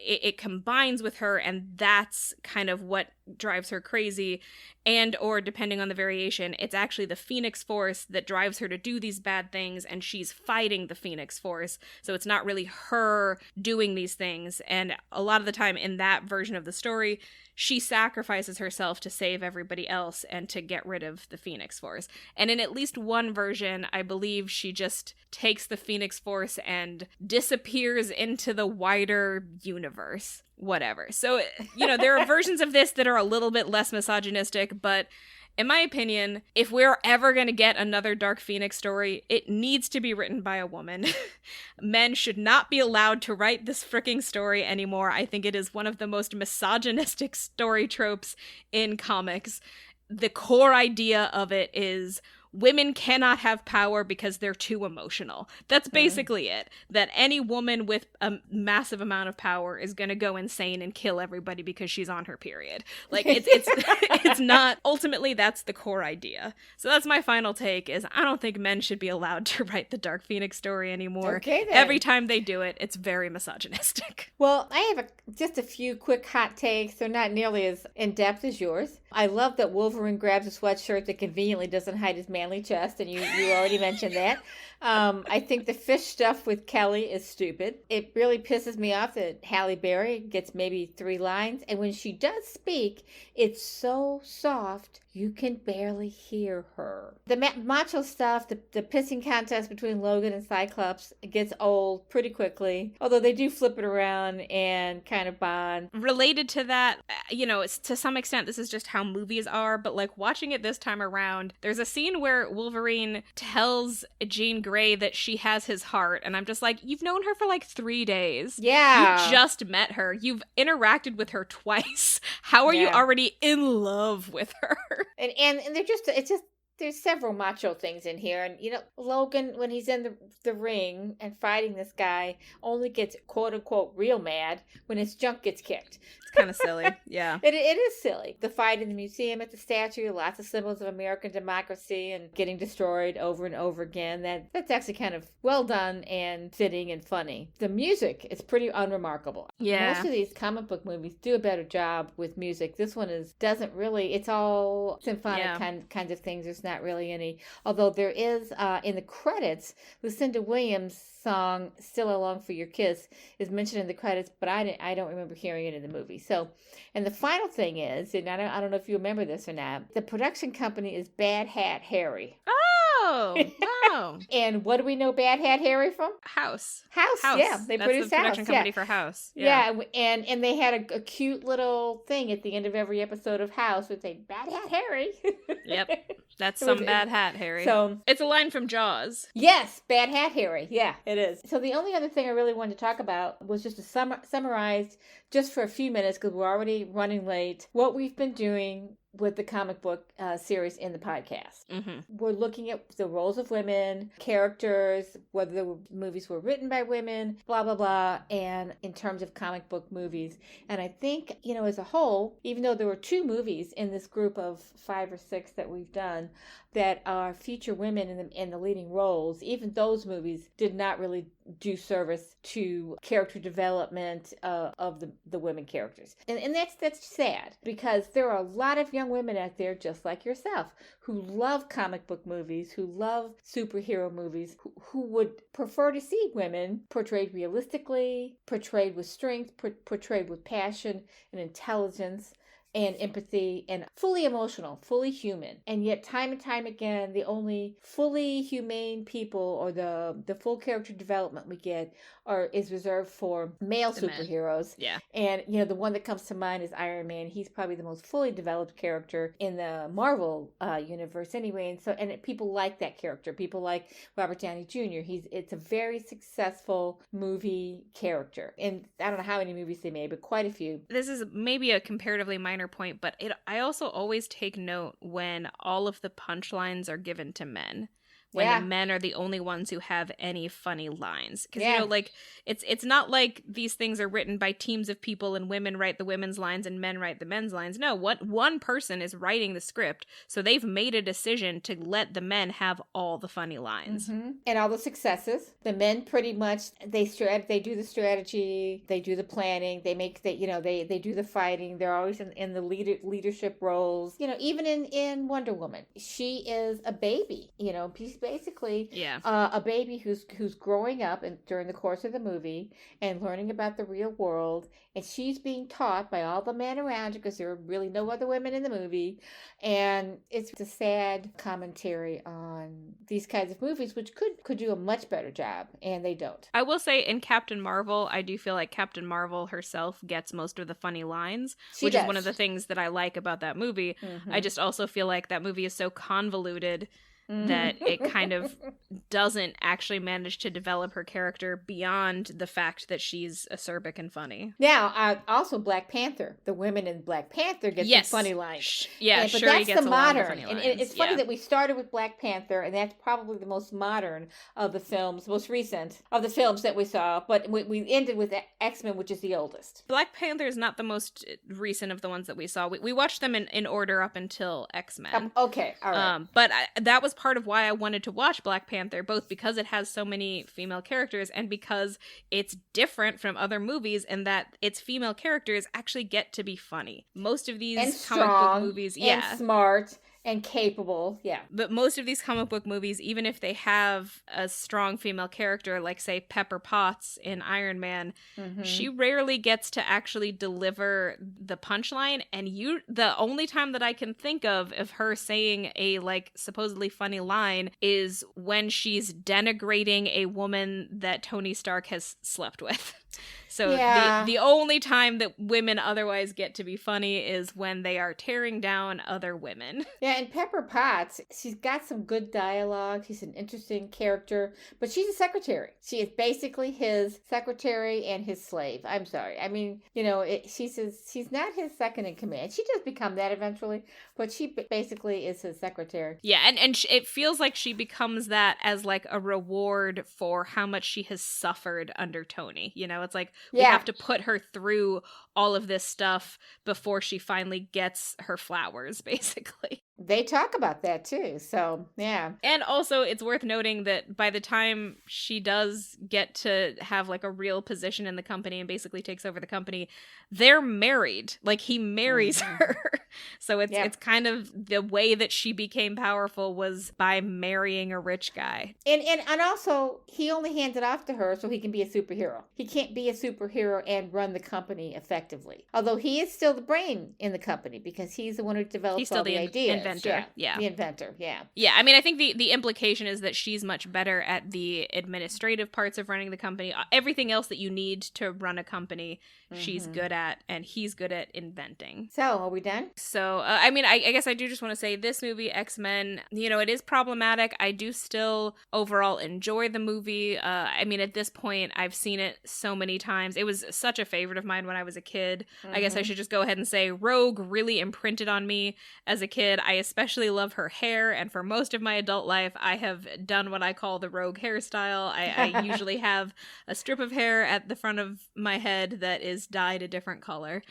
It combines with her, and that's kind of what drives her crazy. And or depending on the variation, it's actually the Phoenix Force that drives her to do these bad things, and she's fighting the Phoenix Force. So it's not really her doing these things. And a lot of the time in that version of the story, she sacrifices herself to save everybody else and to get rid of the Phoenix Force. And in at least one version, I believe she just takes the Phoenix Force and disappears into the wider universe. Whatever. So, you know, there are versions of this that are a little bit less misogynistic, but in my opinion, if we're ever going to get another Dark Phoenix story, it needs to be written by a woman. Men should not be allowed to write this freaking story anymore. I think it is one of the most misogynistic story tropes in comics. The core idea of it is women cannot have power because they're too emotional. That's basically it. That any woman with a massive amount of power is going to go insane and kill everybody because she's on her period. Like, it's it's not, ultimately, that's the core idea. So that's my final take, is I don't think men should be allowed to write the Dark Phoenix story anymore. Okay, then. Every time they do it, it's very misogynistic. Well, I have just a few quick hot takes. They're not nearly as in-depth as yours. I love that Wolverine grabs a sweatshirt that conveniently doesn't hide his manly chest, and you already mentioned that. I think the fish stuff with Kelly is stupid. It really pisses me off that Halle Berry gets maybe 3 lines, and when she does speak, it's so soft you can barely hear her. The macho stuff, the pissing contest between Logan and Cyclops gets old pretty quickly, although they do flip it around and kind of bond. Related to that, you know, it's, to some extent, this is just how movies are, but like watching it this time around, there's a scene where Wolverine tells Jean Grey that she has his heart, and I'm just like, you've known her for like 3 days. Yeah. You just met her. You've interacted with her twice. How are you already in love with her? And they're just, it's just, there's several macho things in here. And, you know, Logan, when he's in the ring and fighting this guy, only gets quote unquote real mad when his junk gets kicked. Kind of silly. Yeah. It is silly. The fight in the museum at the statue, lots of symbols of American democracy and getting destroyed over and over again. That's actually kind of well done and fitting and funny. The music is pretty unremarkable. Yeah. Most of these comic book movies do a better job with music. This one doesn't really, it's all symphonic kinds of things. There's not really any, although there is in the credits, Lucinda Williams' song "Still Along for Your Kiss" is mentioned in the credits, but I don't remember hearing it in the movie. So, and the final thing is, and I don't know if you remember this or not, the production company is Bad Hat Harry. Oh, wow. And what do we know Bad Hat Harry from? House. Yeah. They produced the House. production company for House. Yeah, and they had a cute little thing at the end of every episode of House would say, Bad Hat Harry. Yep. That's some bad hat, Harry. So it's a line from Jaws. Yes, Bad Hat Harry. Yeah, it is. So the only other thing I really wanted to talk about was just to summarize, just for a few minutes, because we're already running late, what we've been doing with the comic book series in the podcast. Mm-hmm. We're looking at the roles of women, characters, whether the movies were written by women, blah, blah, blah, and in terms of comic book movies. And I think, you know, as a whole, even though there were 2 movies in this group of 5 or 6 that we've done that are feature women in the leading roles, even those movies did not really do service to character development of the women characters. And that's sad, because there are a lot of young women out there just like yourself who love comic book movies, who love superhero movies, who would prefer to see women portrayed realistically, portrayed with strength, portrayed with passion and intelligence. and empathy and fully emotional, fully human. And yet time and time again, the only fully humane people, or the full character development we get is reserved for male superheroes. Yeah. And the one that comes to mind is Iron Man. He's probably the most fully developed character in the Marvel universe anyway. And people like that character. People like Robert Downey Jr. It's a very successful movie character. And I don't know how many movies they made, but quite a few. This is maybe a comparatively minor point, but I also always take note when all of the punchlines are given to men. When the men are the only ones who have any funny lines. Because, it's not like these things are written by teams of people and women write the women's lines and men write the men's lines. No, one person is writing the script, so they've made a decision to let the men have all the funny lines. Mm-hmm. And all the successes. The men pretty much, they do the strategy, they do the planning, they do the fighting. They're always in the leadership roles. Even in Wonder Woman, she is a baby. She's basically a baby who's growing up during the course of the movie and learning about the real world, and she's being taught by all the men around her because there are really no other women in the movie. And it's a sad commentary on these kinds of movies, which could do a much better job, and they don't. I will say in Captain Marvel, I do feel like Captain Marvel herself gets most of the funny lines, which is one of the things that I like about that movie. Mm-hmm. I just also feel like that movie is so convoluted that it kind of doesn't actually manage to develop her character beyond the fact that she's acerbic and funny. Now, also Black Panther. The women in Black Panther get some funny lines. Yeah, but Shuri that's gets the a lot modern. of funny lines. And it's funny that we started with Black Panther, and that's probably the most modern of the films, most recent of the films that we saw. But we ended with X-Men, which is the oldest. Black Panther is not the most recent of the ones that we saw. We watched them in order up until X-Men. Okay, all right. But that was part of why I wanted to watch Black Panther, both because it has so many female characters and because it's different from other movies in that its female characters actually get to be funny. Most of these and comic strong, book movies, and smart and capable, But most of these comic book movies, even if they have a strong female character, like, say, Pepper Potts in Iron Man, she rarely gets to actually deliver the punchline. And the only time that I can think of her saying a, supposedly funny line is when she's denigrating a woman that Tony Stark has slept with. So the only time that women otherwise get to be funny is when they are tearing down other women. Yeah, and Pepper Potts, she's got some good dialogue. She's an interesting character, but she's a secretary. She is basically his secretary and his slave. I'm sorry. I mean, she's not his second in command. She does become that eventually, but she basically is his secretary. Yeah, and it feels like she becomes that as a reward for how much she has suffered under Tony. It's like we have to put her through all of this stuff before she finally gets her flowers, basically. They talk about that too, so yeah. And also, it's worth noting that by the time she does get to have a real position in the company and basically takes over the company, they're married. He marries her. So it's kind of the way that she became powerful was by marrying a rich guy. And also, he only hands it off to her so he can be a superhero. He can't be a superhero and run the company effectively. Although he is still the brain in the company because he's the one who develops all the ideas. Inventor. Yeah. The inventor, yeah. Yeah, I mean, I think the implication is that she's much better at the administrative parts of running the company. Everything else that you need to run a company, she's good at, and he's good at inventing. So, are we done? So, I mean, I guess I do just want to say this movie, X-Men, it is problematic. I do still overall enjoy the movie. I mean, at this point, I've seen it so many times. It was such a favorite of mine when I was a kid. I guess I should just go ahead and say Rogue really imprinted on me as a kid. I especially love her hair, and for most of my adult life, I have done what I call the Rogue hairstyle. I usually have a strip of hair at the front of my head that is dyed a different color.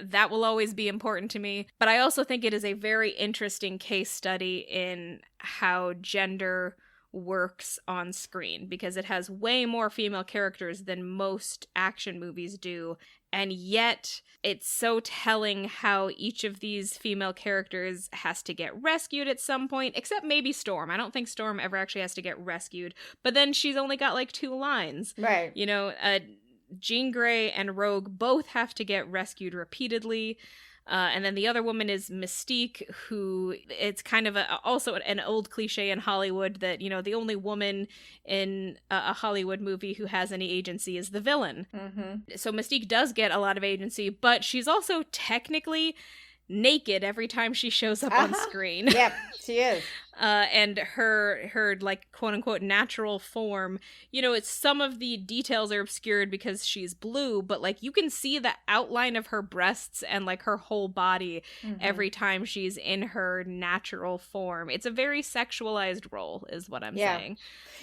That will always be important to me. But I also think it is a very interesting case study in how gender works on screen, because it has way more female characters than most action movies do. And yet, it's so telling how each of these female characters has to get rescued at some point, except maybe Storm. I don't think Storm ever actually has to get rescued. But then she's only got 2 lines. Right. Jean Grey and Rogue both have to get rescued repeatedly. And then the other woman is Mystique, who it's kind of also an old cliche in Hollywood that, you know, the only woman in a Hollywood movie who has any agency is the villain. Mm-hmm. So Mystique does get a lot of agency, but she's also technically naked every time she shows up on screen. Yep, she is. And her like quote unquote natural form, you know, it's some of the details are obscured because she's blue, but like you can see the outline of her breasts and like her whole body every time she's in her natural form. It's a very sexualized role, is what I'm saying.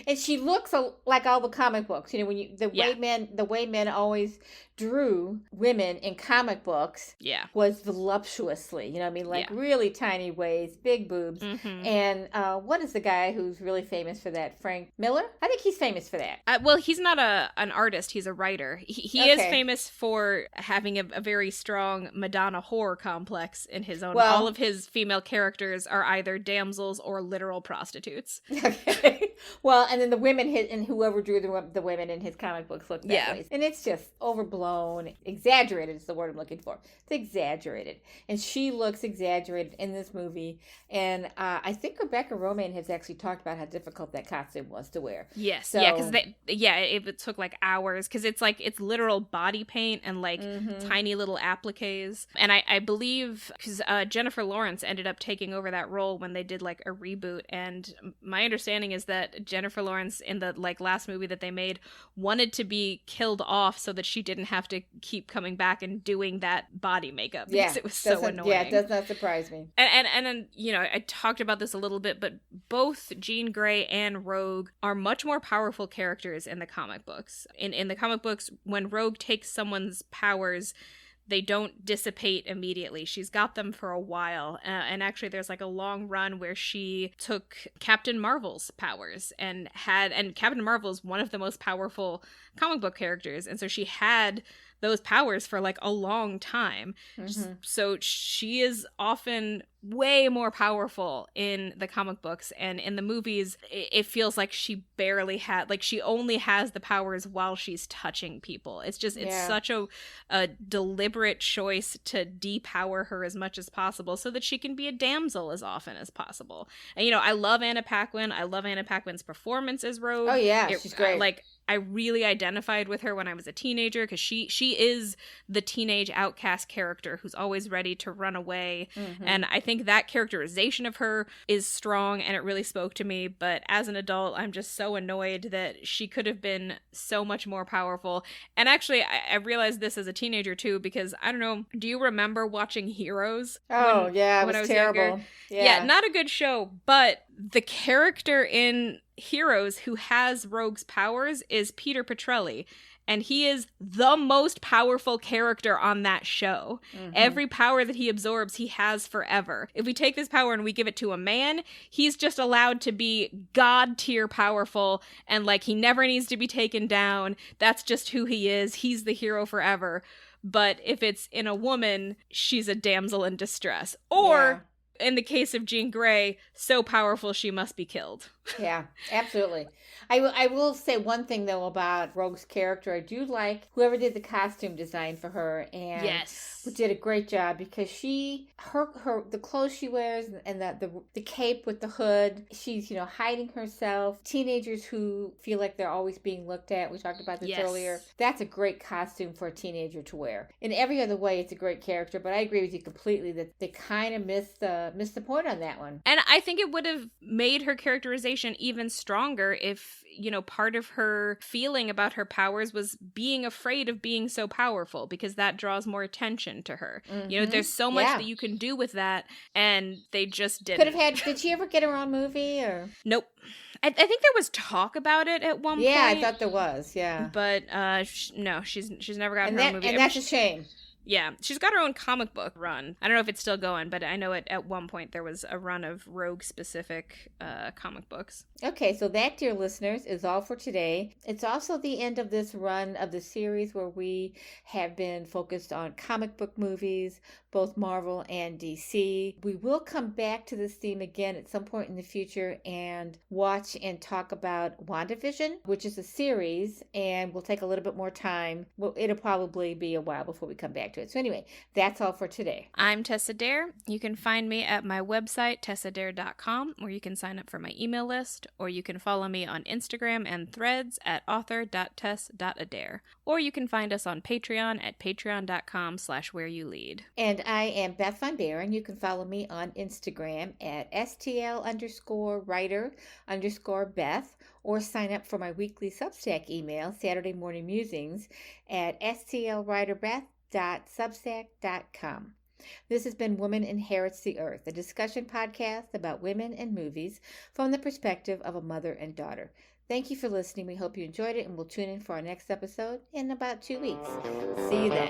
And she looks like all the comic books. You know, when the way men always drew women in comic books was voluptuously. You know what I mean? Like really tiny waist, big boobs. And what is the guy who's really famous for that? Frank Miller? I think he's famous for that. Well, he's not an artist. He's a writer. He is famous for having a very strong Madonna horror complex in his own. All of his female characters are either damsels or literal prostitutes. Okay. Well, and then the women and whoever drew the women in his comic books look that way. And it's just overblown, exaggerated is the word I'm looking for. It's exaggerated. And she looks exaggerated in this movie. And I think Rebecca Romijn has actually talked about how difficult that costume was to wear. Yes. So, yeah, because it took like hours because it's literal body paint and like tiny little appliques. And I believe because Jennifer Lawrence ended up taking over that role when they did like a reboot. And my understanding is that Jennifer Lawrence in the like last movie that they made wanted to be killed off so that she didn't have to keep coming back and doing that body makeup because it was so annoying. Yeah, it does not surprise me. And then, you know, I talked about this a little bit, but both Jean Grey and Rogue are much more powerful characters in the comic books. In the comic books, when Rogue takes someone's powers, they don't dissipate immediately. She's got them for a while. And actually, there's like a long run where she took Captain Marvel's powers and Captain Marvel is one of the most powerful comic book characters. And so she had those powers for like a long time. So she is often way more powerful in the comic books, and in the movies it feels like she barely had, like she only has the powers while she's touching people. It's such a deliberate choice to depower her as much as possible so that she can be a damsel as often as possible. And you know, I love Anna Paquin. I love Anna Paquin's performance as Rogue. Oh yeah, she's great. I really identified with her when I was a teenager because she is the teenage outcast character who's always ready to run away. And I think that characterization of her is strong and it really spoke to me. But as an adult, I'm just so annoyed that she could have been so much more powerful. And actually, I realized this as a teenager too, because I don't know, do you remember watching Heroes? Oh, yeah, it was terrible. Yeah, not a good show, but the character in Heroes who has Rogue's powers is Peter Petrelli, and he is the most powerful character on that show. Every power that he absorbs, he has forever. If we take this power and we give it to a man, he's just allowed to be god tier powerful, and like he never needs to be taken down. That's just who he is. He's the hero forever. But if it's in a woman, she's a damsel in distress. Or in the case of Jean Grey, so powerful she must be killed. Yeah, absolutely. I will say one thing though about Rogue's character. I do like whoever did the costume design for her, and did a great job because her the clothes she wears and the cape with the hood. She's, you know, hiding herself. Teenagers who feel like they're always being looked at. We talked about this earlier. That's a great costume for a teenager to wear. In every other way, it's a great character. But I agree with you completely that they kind of missed the point on that one. And I think it would have made her characterization even stronger if, you know, part of her feeling about her powers was being afraid of being so powerful, because that draws more attention to her. You know, there's so much that you can do with that, and they just didn't. Did she ever get her own movie or? Nope. I think there was talk about it at one point. Yeah, I thought there was. Yeah, but no, she's never gotten her own movie, and that's a shame. Yeah, she's got her own comic book run. I don't know if it's still going, but I know at one point there was a run of Rogue-specific comic books. Okay, so that, dear listeners, is all for today. It's also the end of this run of the series where we have been focused on comic book movies, both Marvel and DC. We will come back to this theme again at some point in the future and watch and talk about WandaVision, which is a series, and we'll take a little bit more time. Well, it'll probably be a while before we come back to to it. So anyway, that's all for today. I'm Tessa Dare. You can find me at my website, tessadare.com, where you can sign up for my email list, or you can follow me on Instagram and Threads at author.tess.adair. Or you can find us on Patreon at patreon.com/whereyoulead. And I am Beth Von Baron. You can follow me on Instagram at STL_writer_Beth, or sign up for my weekly Substack email, Saturday Morning Musings, at stlwriterbeth.substack.com. This has been Woman Inherits the Earth, a discussion podcast about women and movies from the perspective of a mother and daughter. Thank you for listening. We hope you enjoyed it, and we'll tune in for our next episode in about 2 weeks. See you then.